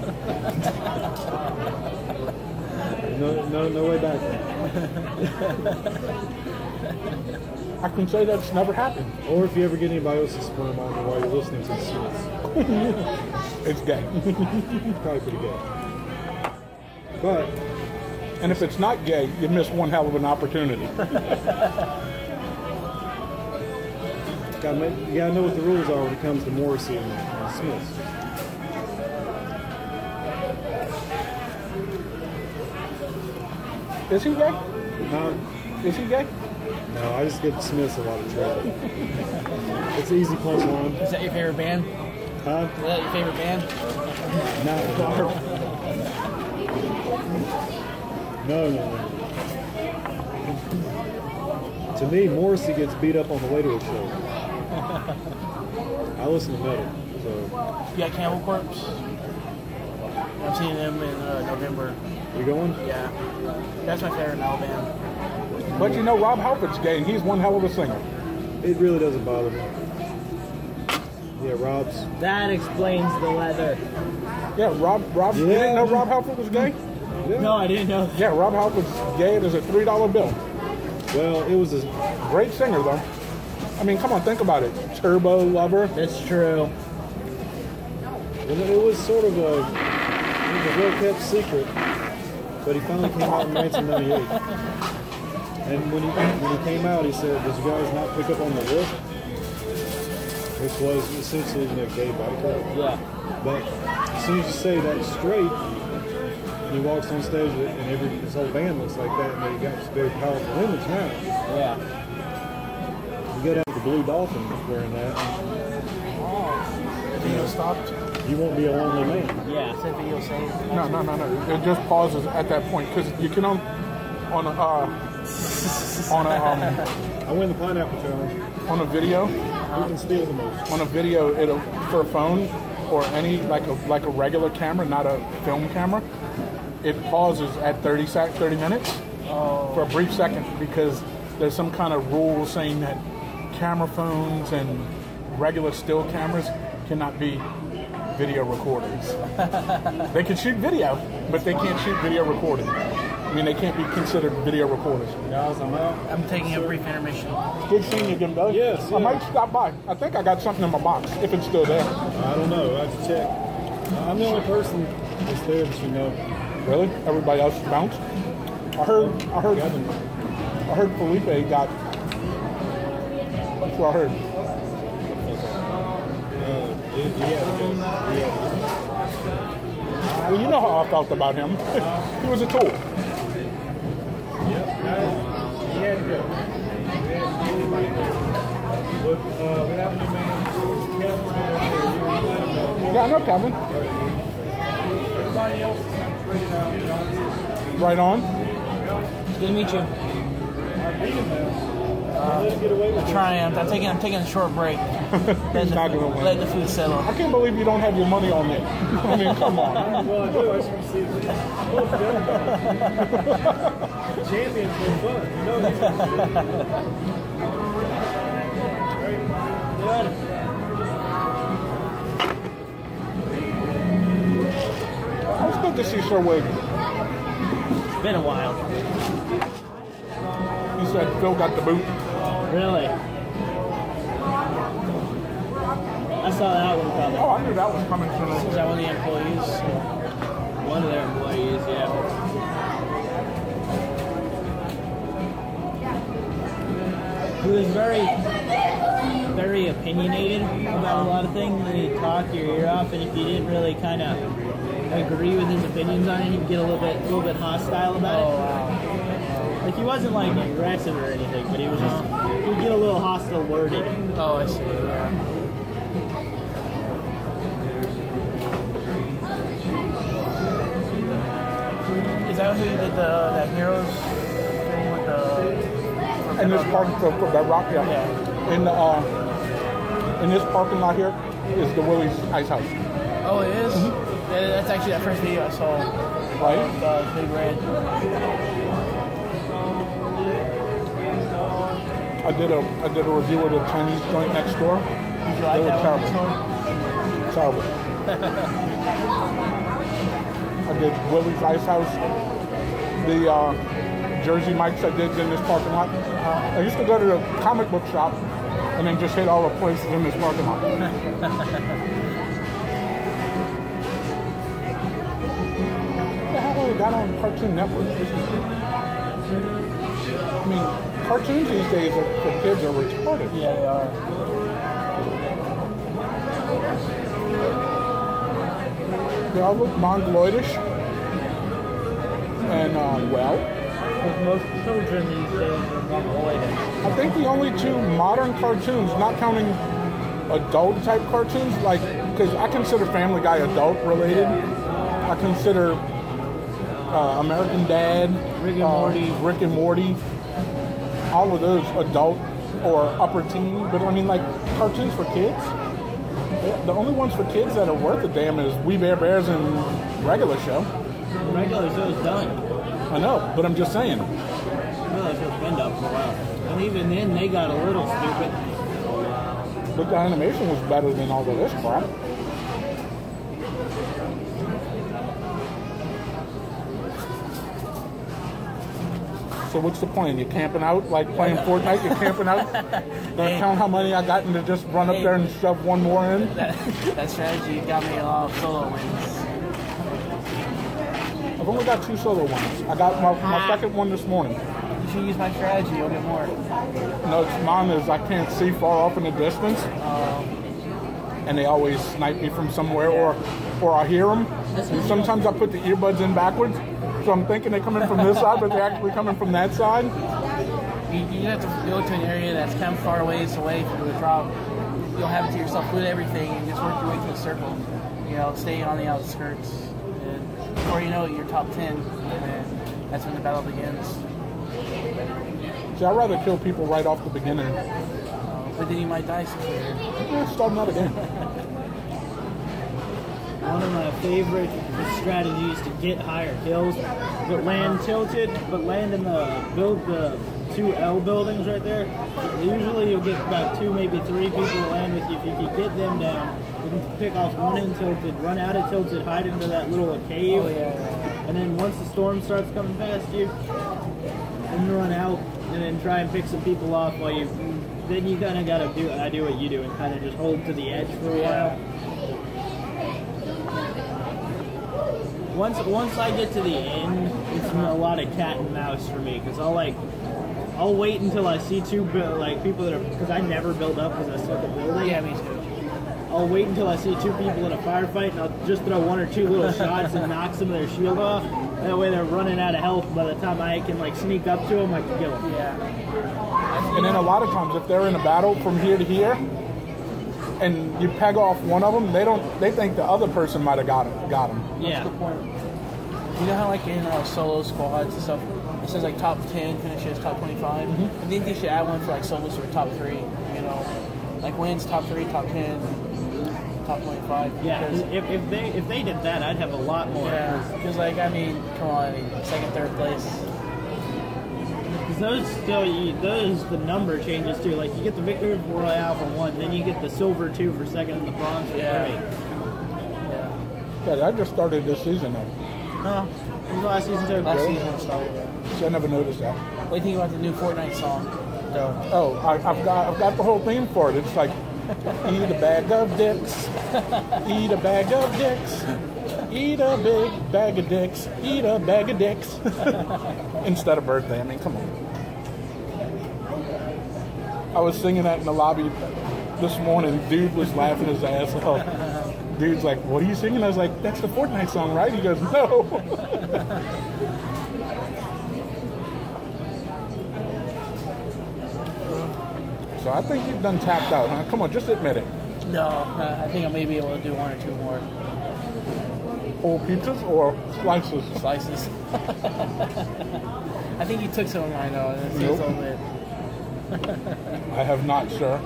No way back. I can say that's never happened. Or if you ever get anybody else's sperm on you while you're listening to the Smiths, It's gay. probably pretty gay. But And if it's not gay, you miss one hell of an opportunity. you gotta know what the rules are when it comes to Morrissey and Smiths. Is he gay? Is he gay? No, I just give Smiths a lot of trouble. It's an easy punchline. Is that your favorite band? Huh? Is that your favorite band? No. To me, Morrissey gets beat up on the later show. I listen to metal, so. You got Camel Corpse? I'm seeing them in November. You going? Yeah. That's my favorite metal band. But you know, Rob Halford's gay, and he's one hell of a singer. It really doesn't bother me. Yeah, Rob's. That explains the leather. Yeah, Rob. You didn't know Rob Halford was gay? Yeah. No, I didn't know that. Yeah, Rob Halford's gay. There's a $3 bill. Well, it was a. Great singer, though. I mean, come on, think about it. Turbo Lover. That's true. It was sort of a well-kept secret, but he finally came out in 1998. And when he came out, he said, "Did you guys not pick up on the lift?" Which was essentially gay bike ride. Yeah. But as soon as you say that straight, he walks on stage and his whole band looks like that, and they got this very powerful image now. Yeah. You go down to the Blue Dolphin wearing that, The video stopped. you won't be a lonely man. Yeah. Said video saved. No. It just pauses at that point because you can I win the pineapple challenge. on a video. Who can steal the most? On a video, it'll for a phone or any like a regular camera, not a film camera. It pauses at 30 minutes for a brief second because there's some kind of rule saying that camera phones and regular still cameras cannot be video recorders. They can shoot video, but they can't shoot video recording. I mean, they can't be considered video recorders. Guys, I'm out. I'm taking a brief intermission. Good seeing you again, Billy. Yes, I might stop by. I think I got something in my box, if it's still there. I don't know. I have to check. I'm the only person that's there that you know. Really? Everybody else bounced? I heard Felipe got. That's what I heard. Well, you know how I felt about him. He was a tool. He had to go. Look, what happened to me? Yeah, I know Kevin. Everybody else is ready now. Right on. Good to meet you. I'm taking a short break. He's not going to win. Let the food settle. I can't believe you don't have your money on it. I mean, come on. Well, I do. I just want to see if it's champions for fun. You know It's good to see Sir Wig. It's been a while. He said Phil got the boot. Really? I saw that one coming. Oh, I knew that was coming Is soon. that one of the employees? One of their employees, yeah. He was very opinionated about a lot of things, and he'd talk your ear off, and if you didn't really kind of agree with his opinions on it, he'd get a little bit hostile about it. Wow. Like, he wasn't like aggressive or anything, but he was just, he'd get a little hostile worded. Oh, I see. Yeah. Is that who did that Heroes thing with the? In this parking for that rock, yeah. In this parking lot here is the Willie's Ice House. Oh, it is? Yeah, that's actually that first video I saw. Right? Big Red. I did a review of the Chinese joint next door. Did you like They were that terrible. one? Terrible. I did Willie's Ice House. The Jersey Mike's I did in this parking lot. I used to go to the comic book shop and then just hit all the places in this parking lot. The hell I got on Cartoon Network? I mean, cartoons these days for kids are retarded. Yeah, they are. They all look mongoloidish. And, well, Most children these days are mongoloidish. I think the only two modern cartoons, not counting adult type cartoons, like, because I consider Family Guy adult related. I consider American Dad, Rick and Morty, all of those adult or upper teen. But I mean, like, cartoons for kids. The only ones for kids that are worth a damn is We Bare Bears and Regular Show. The regular show's done. I know, but I'm just saying. Regular show's been done for a while. And even then, they got a little stupid. But the animation was better than all of this crap. So what's the plan? You camping out, like playing Fortnite? You camping out? Gonna count how many I got and to just run up there and shove one more in? That strategy got me a lot of solo wins. I've only got 2 solo ones. I got my second one this morning. You should use my strategy. You'll get more. No, mine is I can't see far off in the distance, and they always snipe me from somewhere, or I hear them. And sometimes I put the earbuds in backwards, so I'm thinking they're coming from this side, but they're actually coming from that side. You have to go to an area that's kind of far away from the drop. You'll have it to yourself with everything and just work your way through the circle. You know, stay on the outskirts. And before you know it, you're top 10, and that's when the battle begins. See, I'd rather kill people right off the beginning. But then you might die soon. Yeah, starting out again. One of my favorite strategies to get higher kills, but land tilted, but land in the 2L buildings right there. Usually you'll get about 2, maybe 3 people to land with you. If you can get them down, you can pick off one in tilted, run out of tilted, hide into that little cave, and then once the storm starts coming past you, and run out, and then try and pick some people off while you. Then you kind of gotta do what you do and kind of just hold to the edge for a while. Once I get to the end, it's a lot of cat and mouse for me because I'll wait until I see 2 people that are, because I never build up because I suck at building. Yeah, me too. I'll wait until I see 2 people in a firefight and I'll just throw 1 or 2 little shots and knock some of their shield off. That way they're running out of health. By the time I can sneak up to them, I can kill them. Yeah. And then a lot of times, if they're in a battle from here to here, and you peg off one of them, they think the other person might have got him. Yeah. That's a good point. You know how in solo squads and stuff, it says top 10 finishes, top 25. I think they should add one for solos for top 3. You know, wins top 3, top 10, top 25. Yeah. If they did that, I'd have a lot more. Yeah. Because come on, second, third place. Those the number changes too. You get the victory royale for 1, then you get the silver 2 for 2nd, and the bronze for 3. Yeah, I just started this season though. No, it was last season too. Last season started. So I never noticed that. What do you think about the new Fortnite song? Oh, I've got the whole theme for it. It's like eat a bag of dicks, eat a bag of dicks. Eat a big bag of dicks, eat a bag of dicks. Instead of birthday, come on. I was singing that in the lobby this morning. Dude was laughing his ass off. Dude's like, what are you singing? I was like, that's the Fortnite song, right? He goes, no. So I think you've done tapped out, huh? Come on, just admit it. No, I think I may be able to do 1 or 2 more. Whole pizzas or slices? Slices. I think you took some of mine though. And it's Nope. a little bit. I have not, sir.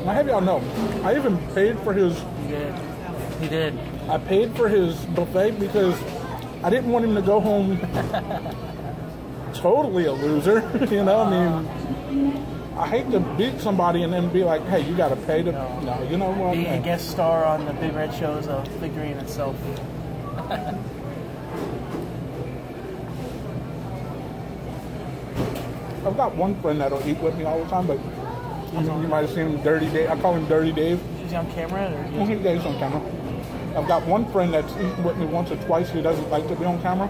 I have y'all know, I even paid for his. He did. I paid for his buffet because I didn't want him to go home totally a loser. I hate to beat somebody and then be like, hey, you got to pay to. No, you know what? Being a guest star on the Big Red Show is a victory in itself. I've got one friend that'll eat with me all the time, but you might have seen him, Dirty Dave. I call him Dirty Dave. Is he on camera? Or Yeah, he's on camera. I've got one friend that's eaten with me once or twice who doesn't like to be on camera.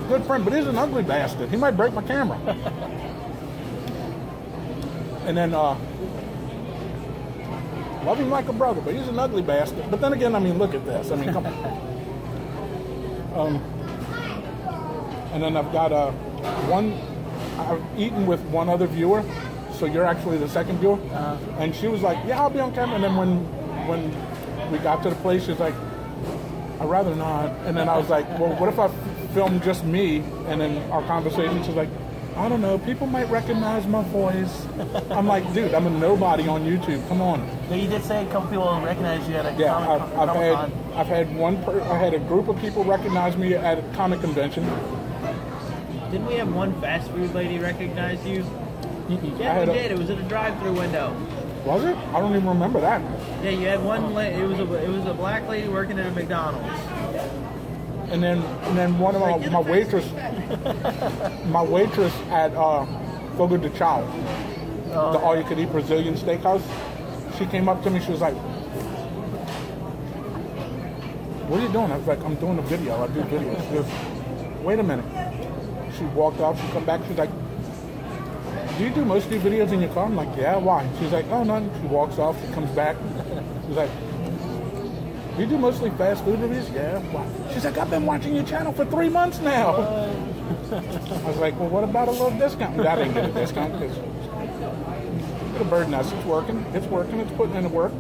Good friend, but he's an ugly bastard. He might break my camera. And then, love him like a brother, but he's an ugly bastard. But then again, look at this. Come on. And then I've got I've eaten with one other viewer, so you're actually the second viewer. And she was like, yeah, I'll be on camera. And then when we got to the place, she's like, I'd rather not. And then I was like, well, what if I film just me? And then our conversation, she's like, I don't know, people might recognize my voice. I'm like, dude, I'm a nobody on YouTube. Come on. Yeah, you did say a couple people recognize you at a I've had I had a group of people recognize me at a comic convention. Didn't we have one fast food lady recognize you? Yeah, we did. It was at a drive-through window. Was it? I don't even remember that. Yeah, you had one. It was a black lady working at a McDonald's. And then one of my waitress at Fogo de Chao, the all-you-could-eat Brazilian steakhouse. she came up to me. She was like, "What are you doing?" I was like, "I'm doing a video. I do videos." She goes, "Wait a minute." She walked out. She come back. She's like, "Do you do most of your videos in your car?" I'm like, "Yeah, why?" She's like, "Oh, none." She walks off. She comes back. She's like, "Do you do mostly fast food reviews?" "Yeah, why?" She's like, "I've been watching your channel for 3 months now." I was like, "Well, what about a little discount?" I didn't get a discount because the bird nest, it's working. It's working. It's putting in the work.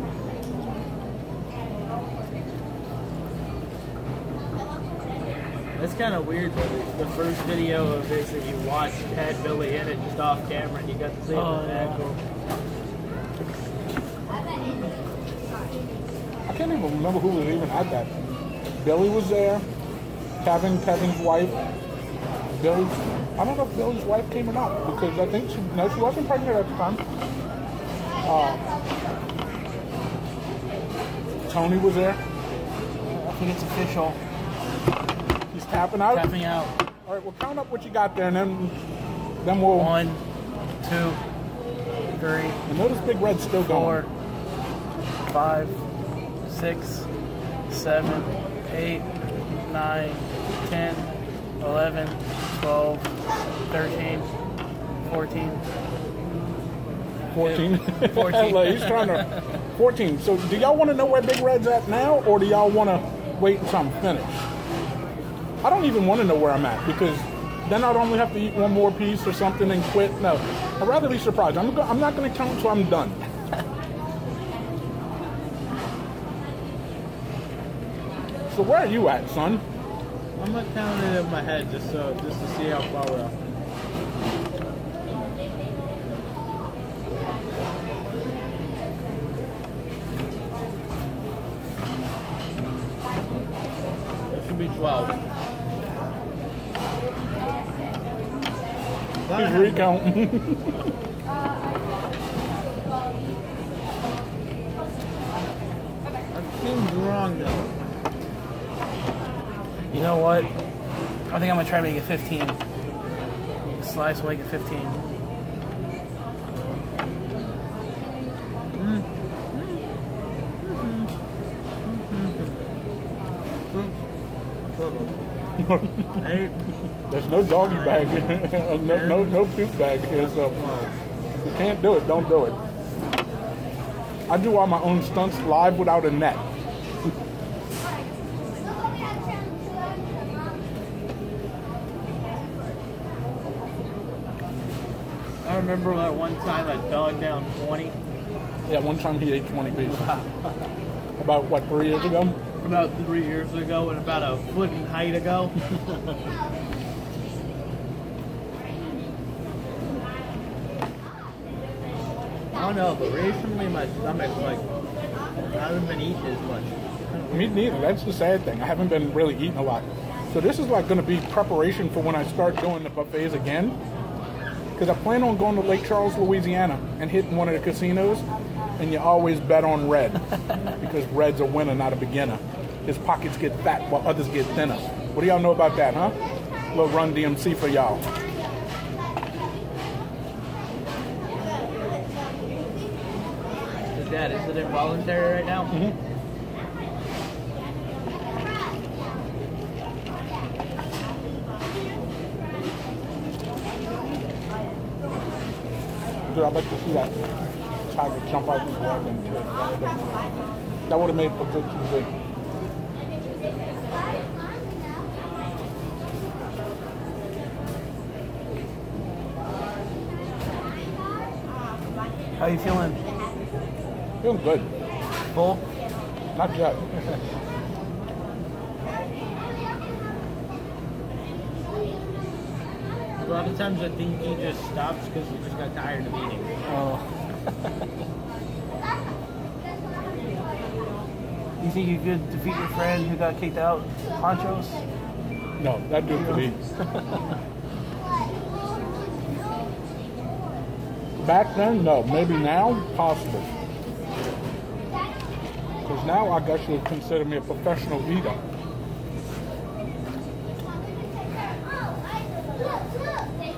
It's kind of weird though. The first video of this that you watched had Billy in it just off camera, and you got to see it in the actual. I can't even remember who was even at that. Billy was there. Kevin's wife. Billy's. I don't know if Billy's wife came or not because I think she wasn't pregnant at the time. Tony was there. I think it's official. He's tapping out. Tapping out. All right, well, count up what you got there, and then we'll. 1, 2, 3. And notice Big Red's still 4, going. 5, 6, 7, 8, 9, 10, 11, 12, 13, 14. 14. 14. Look, he's trying to. 14. So, do y'all want to know where Big Red's at now, or do y'all want to wait until I'm finished? I don't even want to know where I'm at because then I'd only have to eat one more piece or something and quit. No, I'd rather be surprised. I'm not going to count until I'm done. So where are you at, son? I'm not counting it in my head just to see how far we're off. It should be 12. He's recounting. That seems wrong though. You know what? I think I'm gonna try to make it 15. Slice will make it 15. There's no doggy bag, no poop bag here, so if you can't do it, don't do it. I do all my own stunts live without a net. I remember that one time I dogged down 20. Yeah, one time he ate 20 pieces. About, what, 3 years ago? About 3 years ago and about a foot in height ago. I don't know, but recently my stomach's like, I haven't been eating as much. Me neither. That's the sad thing. I haven't been really eating a lot. So this is like going to be preparation for when I start doing the buffets again. Because I plan on going to Lake Charles, Louisiana and hitting one of the casinos. And you always bet on Red. Because Red's a winner, not a beginner. His pockets get fat while others get thinner. What do y'all know about that, huh? Little Run DMC for y'all. Dad, is it involuntary right now? Mm-hmm. Dude, I'd like to see that tiger jump out his leg and that would have made for good TV. How you feeling? Feeling good. Full? Not yet. A lot of times I think he just stops because he just got tired of eating. Oh. You think you could defeat your friend who got kicked out? Ponchos? No, that dude could eat. Back then, no. Maybe now, possible. Because now I guess you would consider me a professional eater.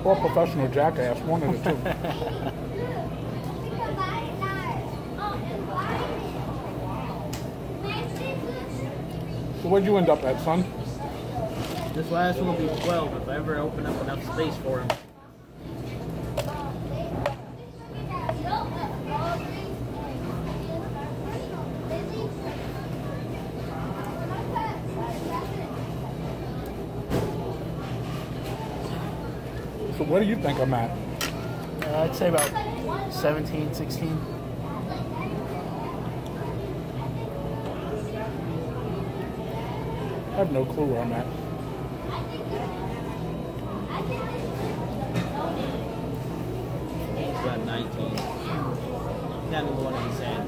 Or a professional jackass, one of the two. So where'd you end up at, son? This last one will be 12 if I ever open up enough space for him. So where do you think I'm at? I'd say about 17, 16. I have no clue where I'm at. He's about 19. Kind of the one he's saying.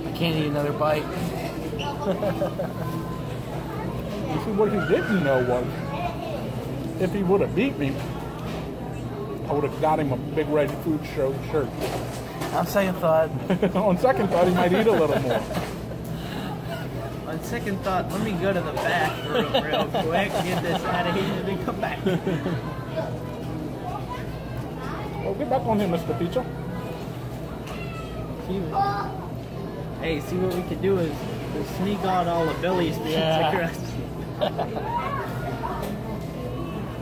I can't eat another bite. You see, what he didn't know was, if he would have beat me, I would have got him a big red food show shirt. On second thought, On second thought, he might eat a little more. On second thought, let me go to the bathroom real quick, get this out of here, and then come back. Well, get back on him, Mr. Pizza. Hey, see what we can do is sneak on all of Billy's pizza crust.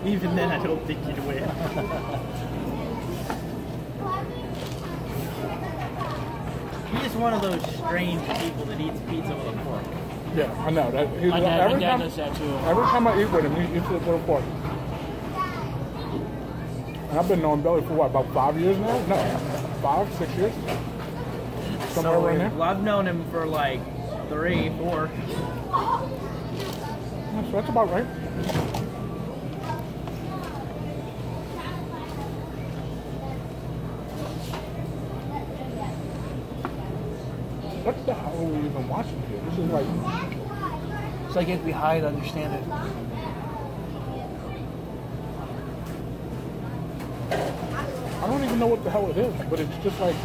Even then, I don't think you'd win. He's one of those strange people that eats pizza with a fork. Yeah, I know. That, my dad does that too. Every time I eat with him, he eats it with a fork. And I've been knowing Billy for what, about 5 years now? No, 5, 6 years? Somewhere around there? Well, I've known him for like 3, 4. So that's about right. What the hell are we even watching here? This is like... It's like you have to be high to understand it. I don't even know what the hell it is, but it's just like...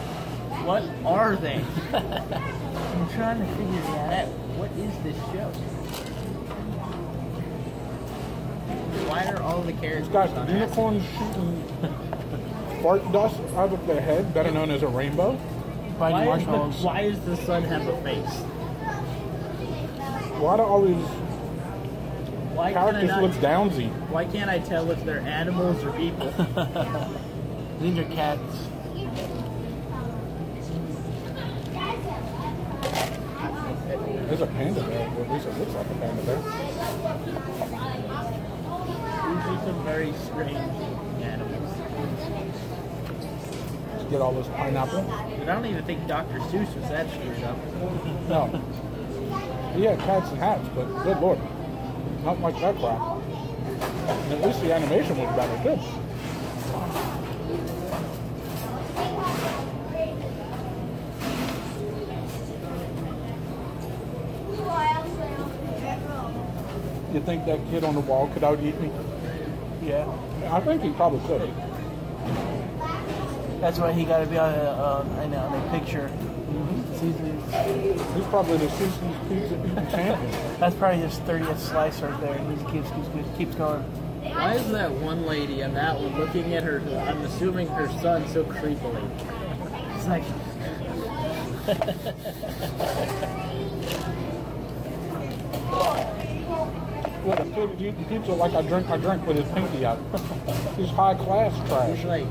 What are they? I'm trying to figure that out. What is this show? Why are all the characters It's got on unicorns shooting fart dust out of their head, better known as a rainbow. Biting marshmallows. Why does the sun have a face? Why do all these Why can I characters not, look downsy? Why can't I tell if they're animals or people? These are cats. There's a panda bear, or at least it looks like a panda bear. These are some very strange animals. Let's get all this pineapple. But I don't even think Dr. Seuss was that screwed up. No. He had cats and hats, but good lord. Not like that crap. And at least the animation was better too. You think that kid on the wall could out-eat me? Yeah. I think he probably could. That's why he got to be on a picture. CiCi's. He's probably the CiCi's pizza eating champion. That's probably his 30th slice right there. And he keeps going. Why is that one lady on that one looking at her, I'm assuming her son, so creepily? It's like... What, a kid eating pizza like I drink with his pinky out. He's high class trash. He's like,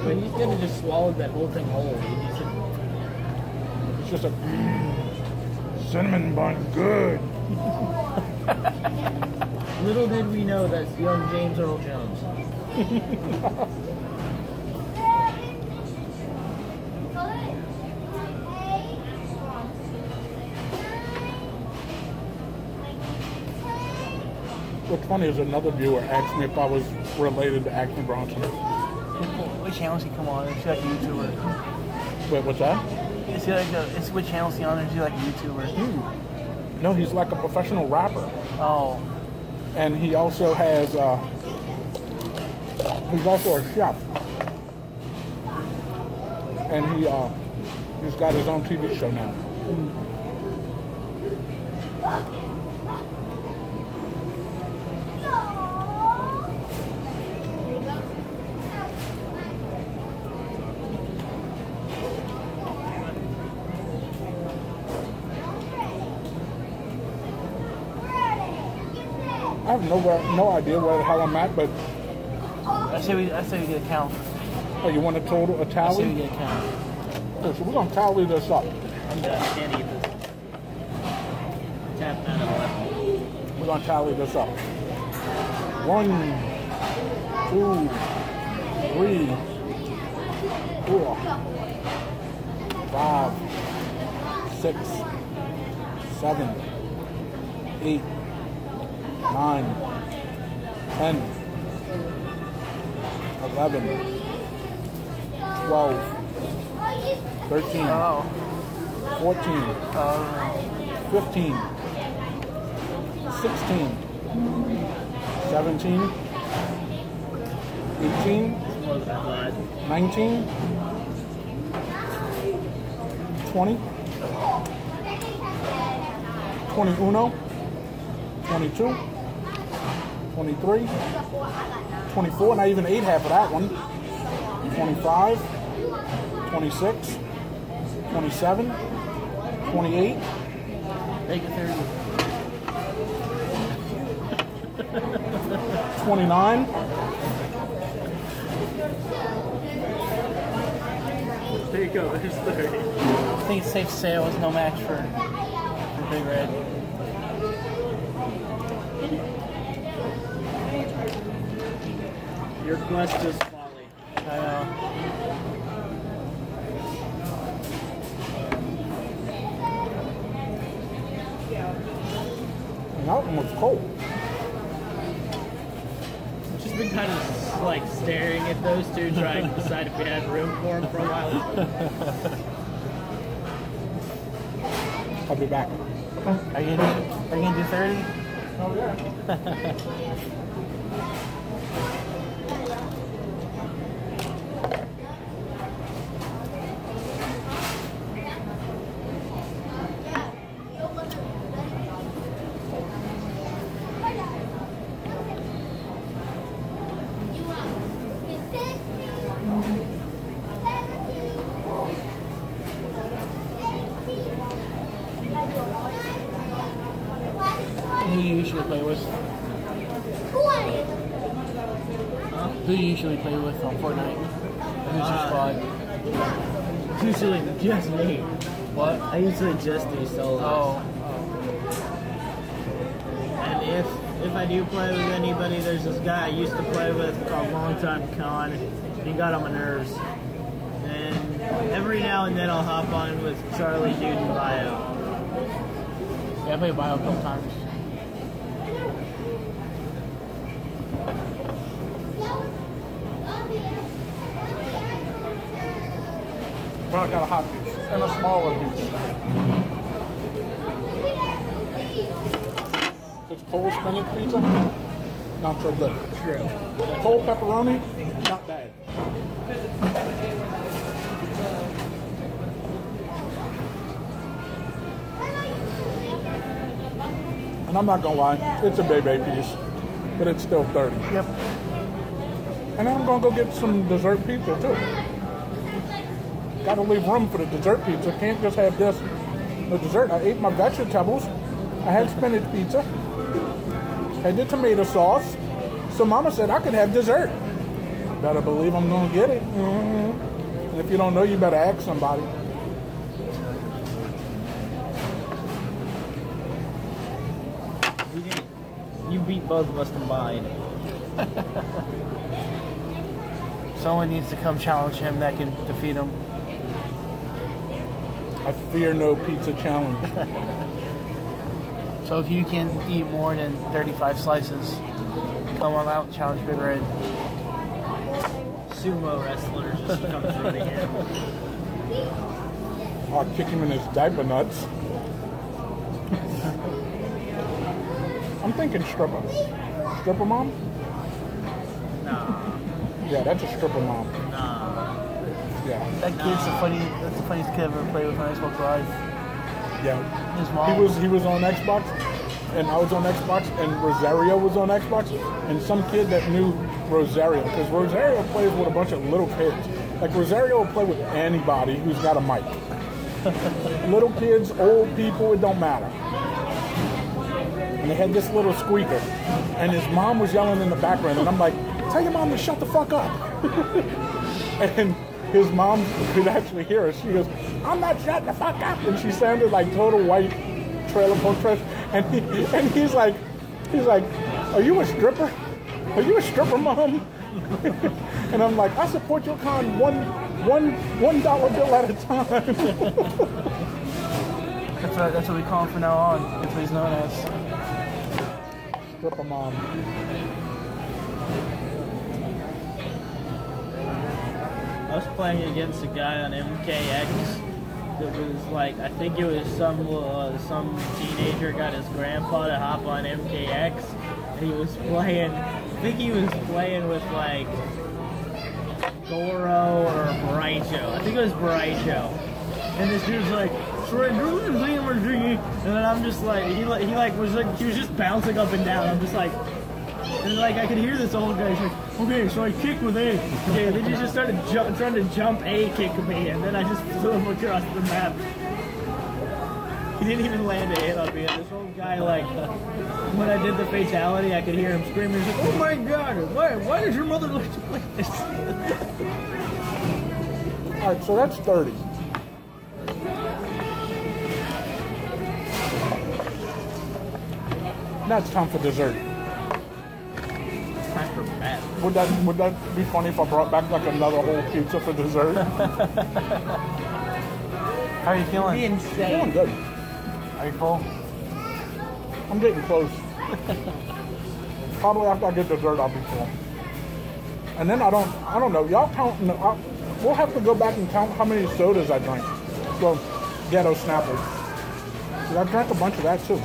but he's gonna just swallow that whole thing whole. It's just a cinnamon bun, good. Little did we know that's young James Earl Jones. What's funny is another viewer asked me if I was related to Action Bronson. What channel does he come on? Is he like a YouTuber? Wait, what's that? Is he like what channel is he on? Or is he like a YouTuber? No, he's like a professional rapper. Oh. And he also has, he's also a chef. And he's got his own TV show now. I have no idea where the hell I'm at, but I say we get a count. oh, you want a total, a I say we tally? get a count. Okay, so we're gonna tally this up. I'm done. I can't eat this. Tap out of 11. We're gonna tally this up. 1, 2, 3, 4, 5, 6, 7, 8, 9, 10, 11, 12, 13, Oh. 14, 15, 16, 17, 18, 19, 20, 21, 22, 23, 24, and I even ate half of that one. 25, 26, 27, 28, Make it 30. 29, There you go. There's 30. I think it's safe to say I was no match for Big Red. Your quest is folly. I know. and that one was cold. Just been kind of like staring at those two, trying to decide if we had room for them for a while. I'll be back. Are you gonna do 30? Oh, yeah. Who you usually play with? Who you usually play with on Fortnite? Who's your squad? Usually just me. What? I usually just do solos. Oh. And if I do play with anybody, there's this guy I used to play with called Longtime Con. He got on my nerves. And every now and then I'll hop on with Charlie, Dude, and Bio. Yeah, I played Bio a couple times. But I got a hot piece and a smaller piece. It's cold spinach pizza, not so good. True. Cold pepperoni, not bad. And I'm not gonna lie, it's a baby piece, but it's still 30. Yep. And then I'm gonna go get some dessert pizza too. Gotta leave room for the dessert pizza. Can't just have this, the dessert. I ate my vegetables. I had spinach pizza. I did tomato sauce. So Mama said I could have dessert. Better believe I'm gonna get it. And if you don't know, you better ask somebody. You beat both of us combined. Someone needs to come challenge him that can defeat him. I fear no pizza challenge. So if you can eat more than 35 slices, come on out and challenge Big Red. Sumo wrestlers just come through here. I'll kick him in his diaper nuts. I'm thinking stripper. Stripper mom? Nah. Yeah, that's a stripper mom. Nah. Yeah. That kid's that's the funniest kid I've ever played with on Xbox Live. Yeah. His mom. He was on Xbox, and I was on Xbox, and Rosario was on Xbox, and some kid that knew Rosario, because Rosario plays with a bunch of little kids. Like Rosario will play with anybody who's got a mic. Little kids, old people, it don't matter. And they had this little squeaker, and his mom was yelling in the background, and I'm like, tell your mom to shut the fuck up. And his mom could actually hear us. She goes, I'm not shutting the fuck up. And she sounded like total white trailer park trash. And he's like, are you a stripper? Are you a stripper, Mom? And I'm like, I support your con $1 bill at a time. That's what we call him from now on. That's what he's known as. Stripper Mom. I was playing against a guy on MKX that was like, I think it was some teenager got his grandpa to hop on MKX, and he was playing, I think he was playing with like Goro or Baraicho. I think it was Baraicho. And this dude's like, and then I'm just like, he was just bouncing up and down. I'm just like, and like I could hear this old guy. He's like, okay, so I kick with A. Okay, and then he just started trying to jump A kick me, and then I just flew him across the map. He didn't even land a hit on me. And this old guy, like, when I did the fatality, I could hear him screaming. He's like, oh my god, why did your mother like to play this? All right, so that's 30. Now it's time for dessert. Time for bad. Would that be funny if I brought back like another whole pizza for dessert? How are you feeling? Be insane. Feeling good. Are you full? I'm getting close. Probably after I get dessert, I'll be full. And then I don't know. Y'all count. We'll have to go back and count how many sodas I drank. Well, Ghetto Snapple. 'Cause I drank a bunch of that too.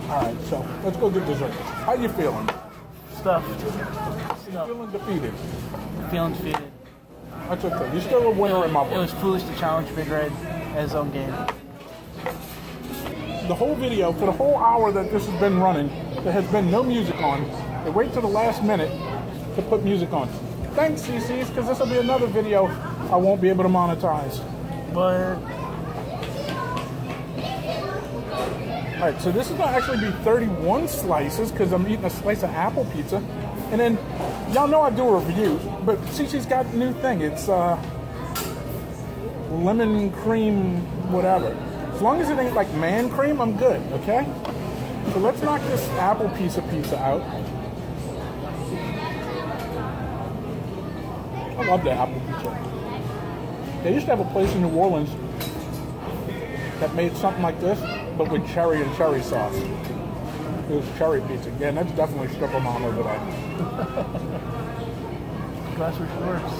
All right, so let's go get dessert. How you feeling? Stuffed. Feeling defeated. Feeling defeated. That's okay. You're still a winner in my book. It was foolish to challenge Big Red at his own game. The whole video, for the whole hour that this has been running, there has been no music on. They wait till the last minute to put music on. Thanks, CiCi's, because this will be another video I won't be able to monetize. But All right, so this is going to actually be 31 slices because I'm eating a slice of apple pizza. And then, y'all know I do a review, but CiCi's got a new thing. It's lemon cream whatever. As long as it ain't like man cream, I'm good, okay? So let's knock this apple piece of pizza out. I love the apple pizza. They used to have a place in New Orleans that made something like this, but with cherry and cherry sauce. It was cherry pizza. Yeah, and that's definitely stripper mom over there. that's what she works.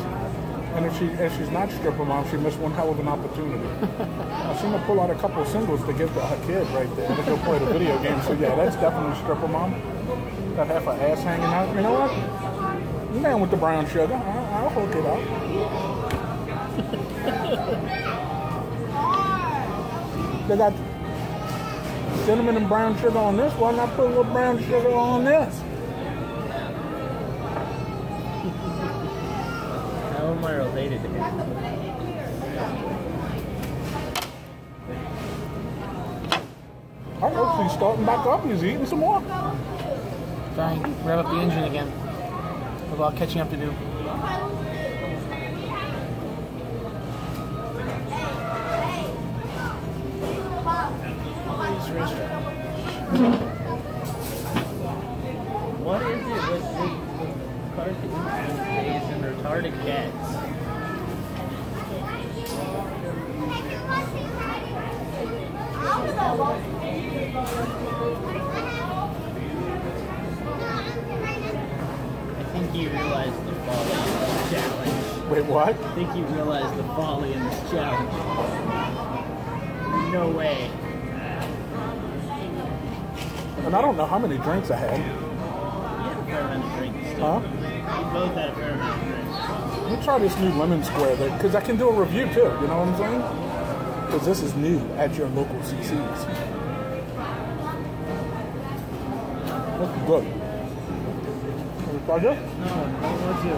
And if she's not stripper mom, she missed one hell of an opportunity. I've seen her pull out a couple of singles to give to her kid right there to go play the video game. So yeah, that's definitely stripper mom. Got half her ass hanging out. You know what? You man with the brown sugar. I'll hook it up. They got cinnamon and brown sugar on this. Why not put a little brown sugar on this? How am I related to him? I hope he's starting back up. He's eating some more. Trying to rev up the engine again. With a lot of catching up to do. What is it with cartoons these days and retarded cats? I think you realize the folly in this challenge. Wait, what? I think you realize the folly in this challenge. No way. And I don't know how many drinks I had. You had a fair amount of drinks. Huh? We both had a fair amount of drinks. Let me try this new lemon square because I can do a review too. You know what I'm saying? Because this is new at your local CiCi's. Looks good. Can we try this? No, I want you.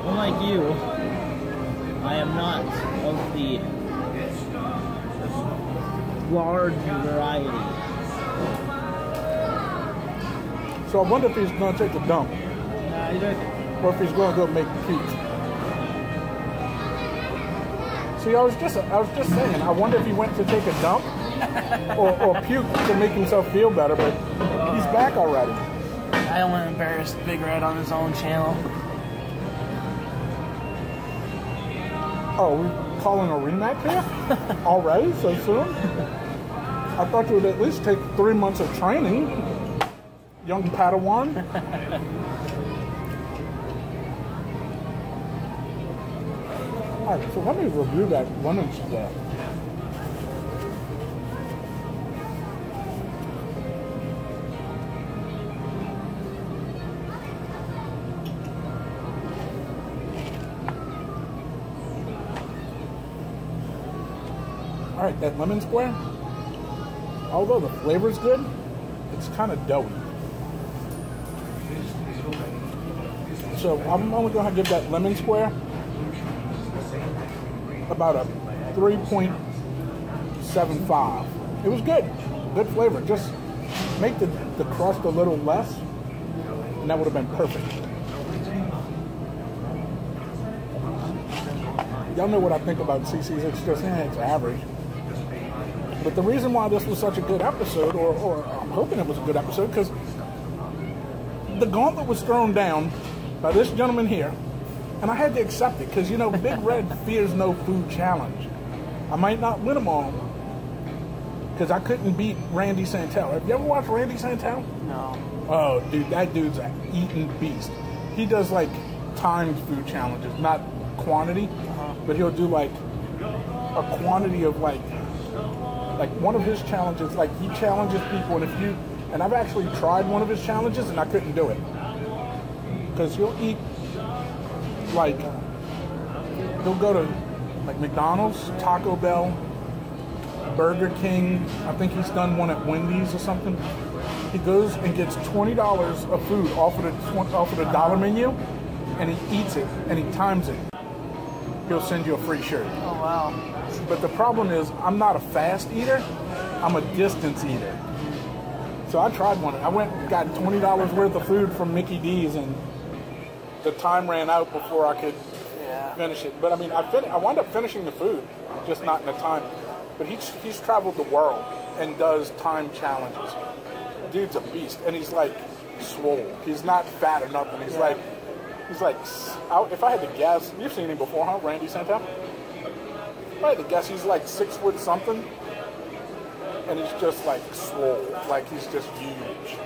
Unlike you, I am not of the large variety. So I wonder if he's going to take a dump, Nah, he doesn't. or if he's going to go make puke. See, I was just saying, I wonder if he went to take a dump or puke to make himself feel better, but he's back already. I don't want to embarrass Big Red on his own channel. Oh, we calling a rematch here? Already? So soon? I thought you would at least take 3 months of training, young Padawan. Alright, so let me review that lemon square. Alright, that lemon square, although the flavor's good, it's kind of doughy. So I'm only going to give that lemon square about a 3.75. It was good. Good flavor. Just make the crust a little less, and that would have been perfect. Y'all know what I think about CiCi's. It's just, it's average. But the reason why this was such a good episode, or I'm hoping it was a good episode, because the gauntlet was thrown down by this gentleman here, and I had to accept it, because, Big Red fears no food challenge. I might not win them all, because I couldn't beat Randy Santel. Have you ever watched Randy Santel? No. Oh, dude, that dude's an eating beast. He does, timed food challenges, not quantity, but he'll do, a quantity of, one of his challenges, he challenges people, and I've actually tried one of his challenges, and I couldn't do it. Because he'll eat, he'll go to, McDonald's, Taco Bell, Burger King. I think he's done one at Wendy's or something. He goes and gets $20 of food off of the dollar menu, and he eats it, and he times it. He'll send you a free shirt. Oh, wow. But the problem is, I'm not a fast eater. I'm a distance eater. So I tried one. I went and got $20 worth of food from Mickey D's, and the time ran out before I could finish it. But I mean, I wound up finishing the food, just not in the time. But he's traveled the world and does time challenges. Dude's a beast, and he's swole. He's not fat or nothing. He's if I had to guess, you've seen him before, huh, Randy Santel? If I had to guess, he's 6 foot something, and he's just swole, he's just huge,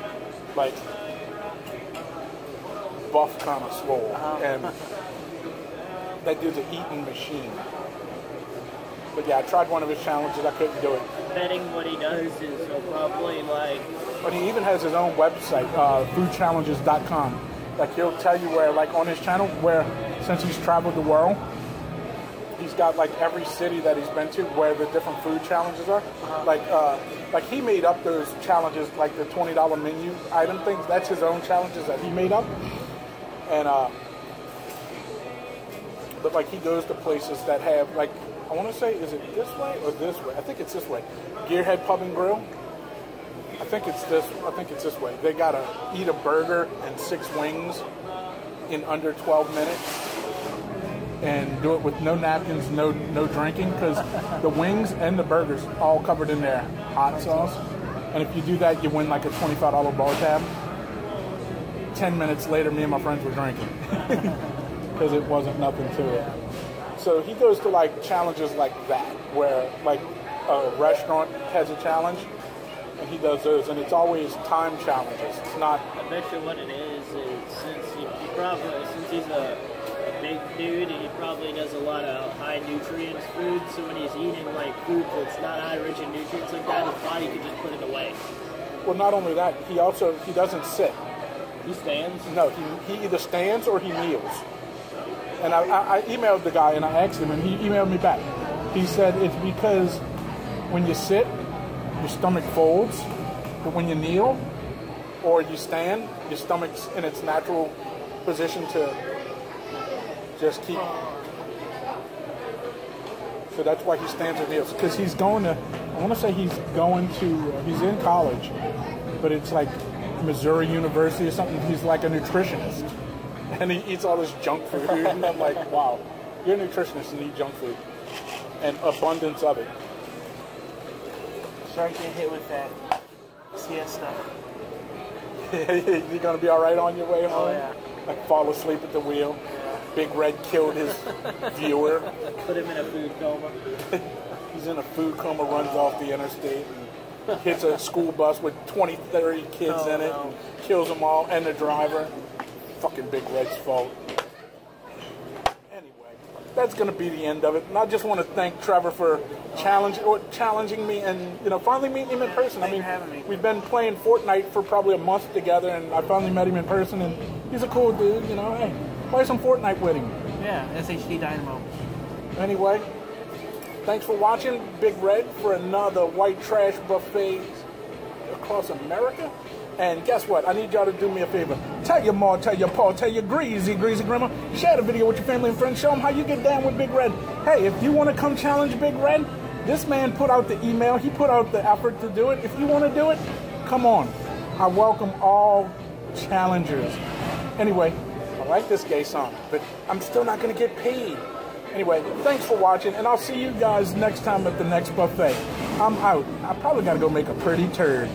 buff kind of swole, and that dude's an eating machine. But yeah, I tried one of his challenges, I couldn't do it. Betting what he does is he'll probably But he even has his own website, foodchallenges.com. He'll tell you where, on his channel, where, since he's traveled the world, he's got, every city that he's been to where the different food challenges are. He made up those challenges, the $20 menu item things. That's his own challenges that he made up. And, but, he goes to places that have, I want to say, is it this way or this way? I think it's this way. Gearhead Pub and Grill. I think it's this way. They gotta eat a burger and 6 wings in under 12 minutes, and do it with no napkins, no drinking, because the wings and the burgers all covered in their hot sauce. And if you do that, you win a $25 bar tab. 10 minutes later, me and my friends were drinking because it wasn't nothing to it. So he goes to challenges like that, where a restaurant has a challenge. And he does those, and it's always time challenges. It's not. I bet you what it is since he's a big dude, and he probably does a lot of high nutrients food. So when he's eating food that's not high rich in nutrients like that, his body could just put it away. Well, not only that, he doesn't sit. He stands. No, he either stands or he kneels. And I emailed the guy and I asked him, and he emailed me back. He said it's because when you sit, your stomach folds, but when you kneel or you stand, your stomach's in its natural position to just keep. So that's why he stands with meals. Because he's going to, I want to say he's going to, he's in college, but it's like Missouri University or something. He's like a nutritionist. And he eats all this junk food. And I'm like, wow, you're a nutritionist and eat junk food. And abundance of it. Start getting hit with that CS stuff. You're going to be all right on your way home? Oh, yeah. Like fall asleep at the wheel. Big Red killed his viewer. Put him in a food coma. He's in a food coma, runs off the interstate, and hits a school bus with 20, 30 kids in it, and kills them all, and the driver. Fucking Big Red's fault. Anyway, that's going to be the end of it. And I just want to thank Trevor for challenging me and, you know, finally meeting him in person. I mean, we've been playing Fortnite for probably a month together, and I finally met him in person, and he's a cool dude, you know. Hey, play some Fortnite with him. Yeah, SHD Dynamo. Anyway, thanks for watching Big Red for another white trash buffet across America. And guess what? I need y'all to do me a favor. Tell your ma, tell your pa, tell your greasy grandma. Share the video with your family and friends. Show them how you get down with Big Red. Hey, if you want to come challenge Big Red, this man put out the email. He put out the effort to do it. If you want to do it, come on. I welcome all challengers. Anyway, I like this gay song, but I'm still not going to get paid. Anyway, thanks for watching, and I'll see you guys next time at the next buffet. I'm out. I probably got to go make a pretty turd.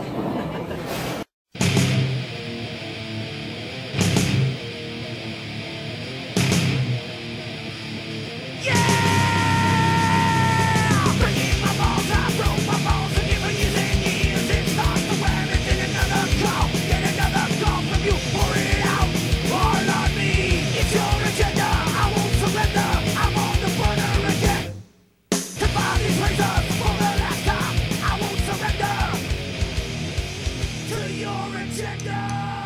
Your agenda.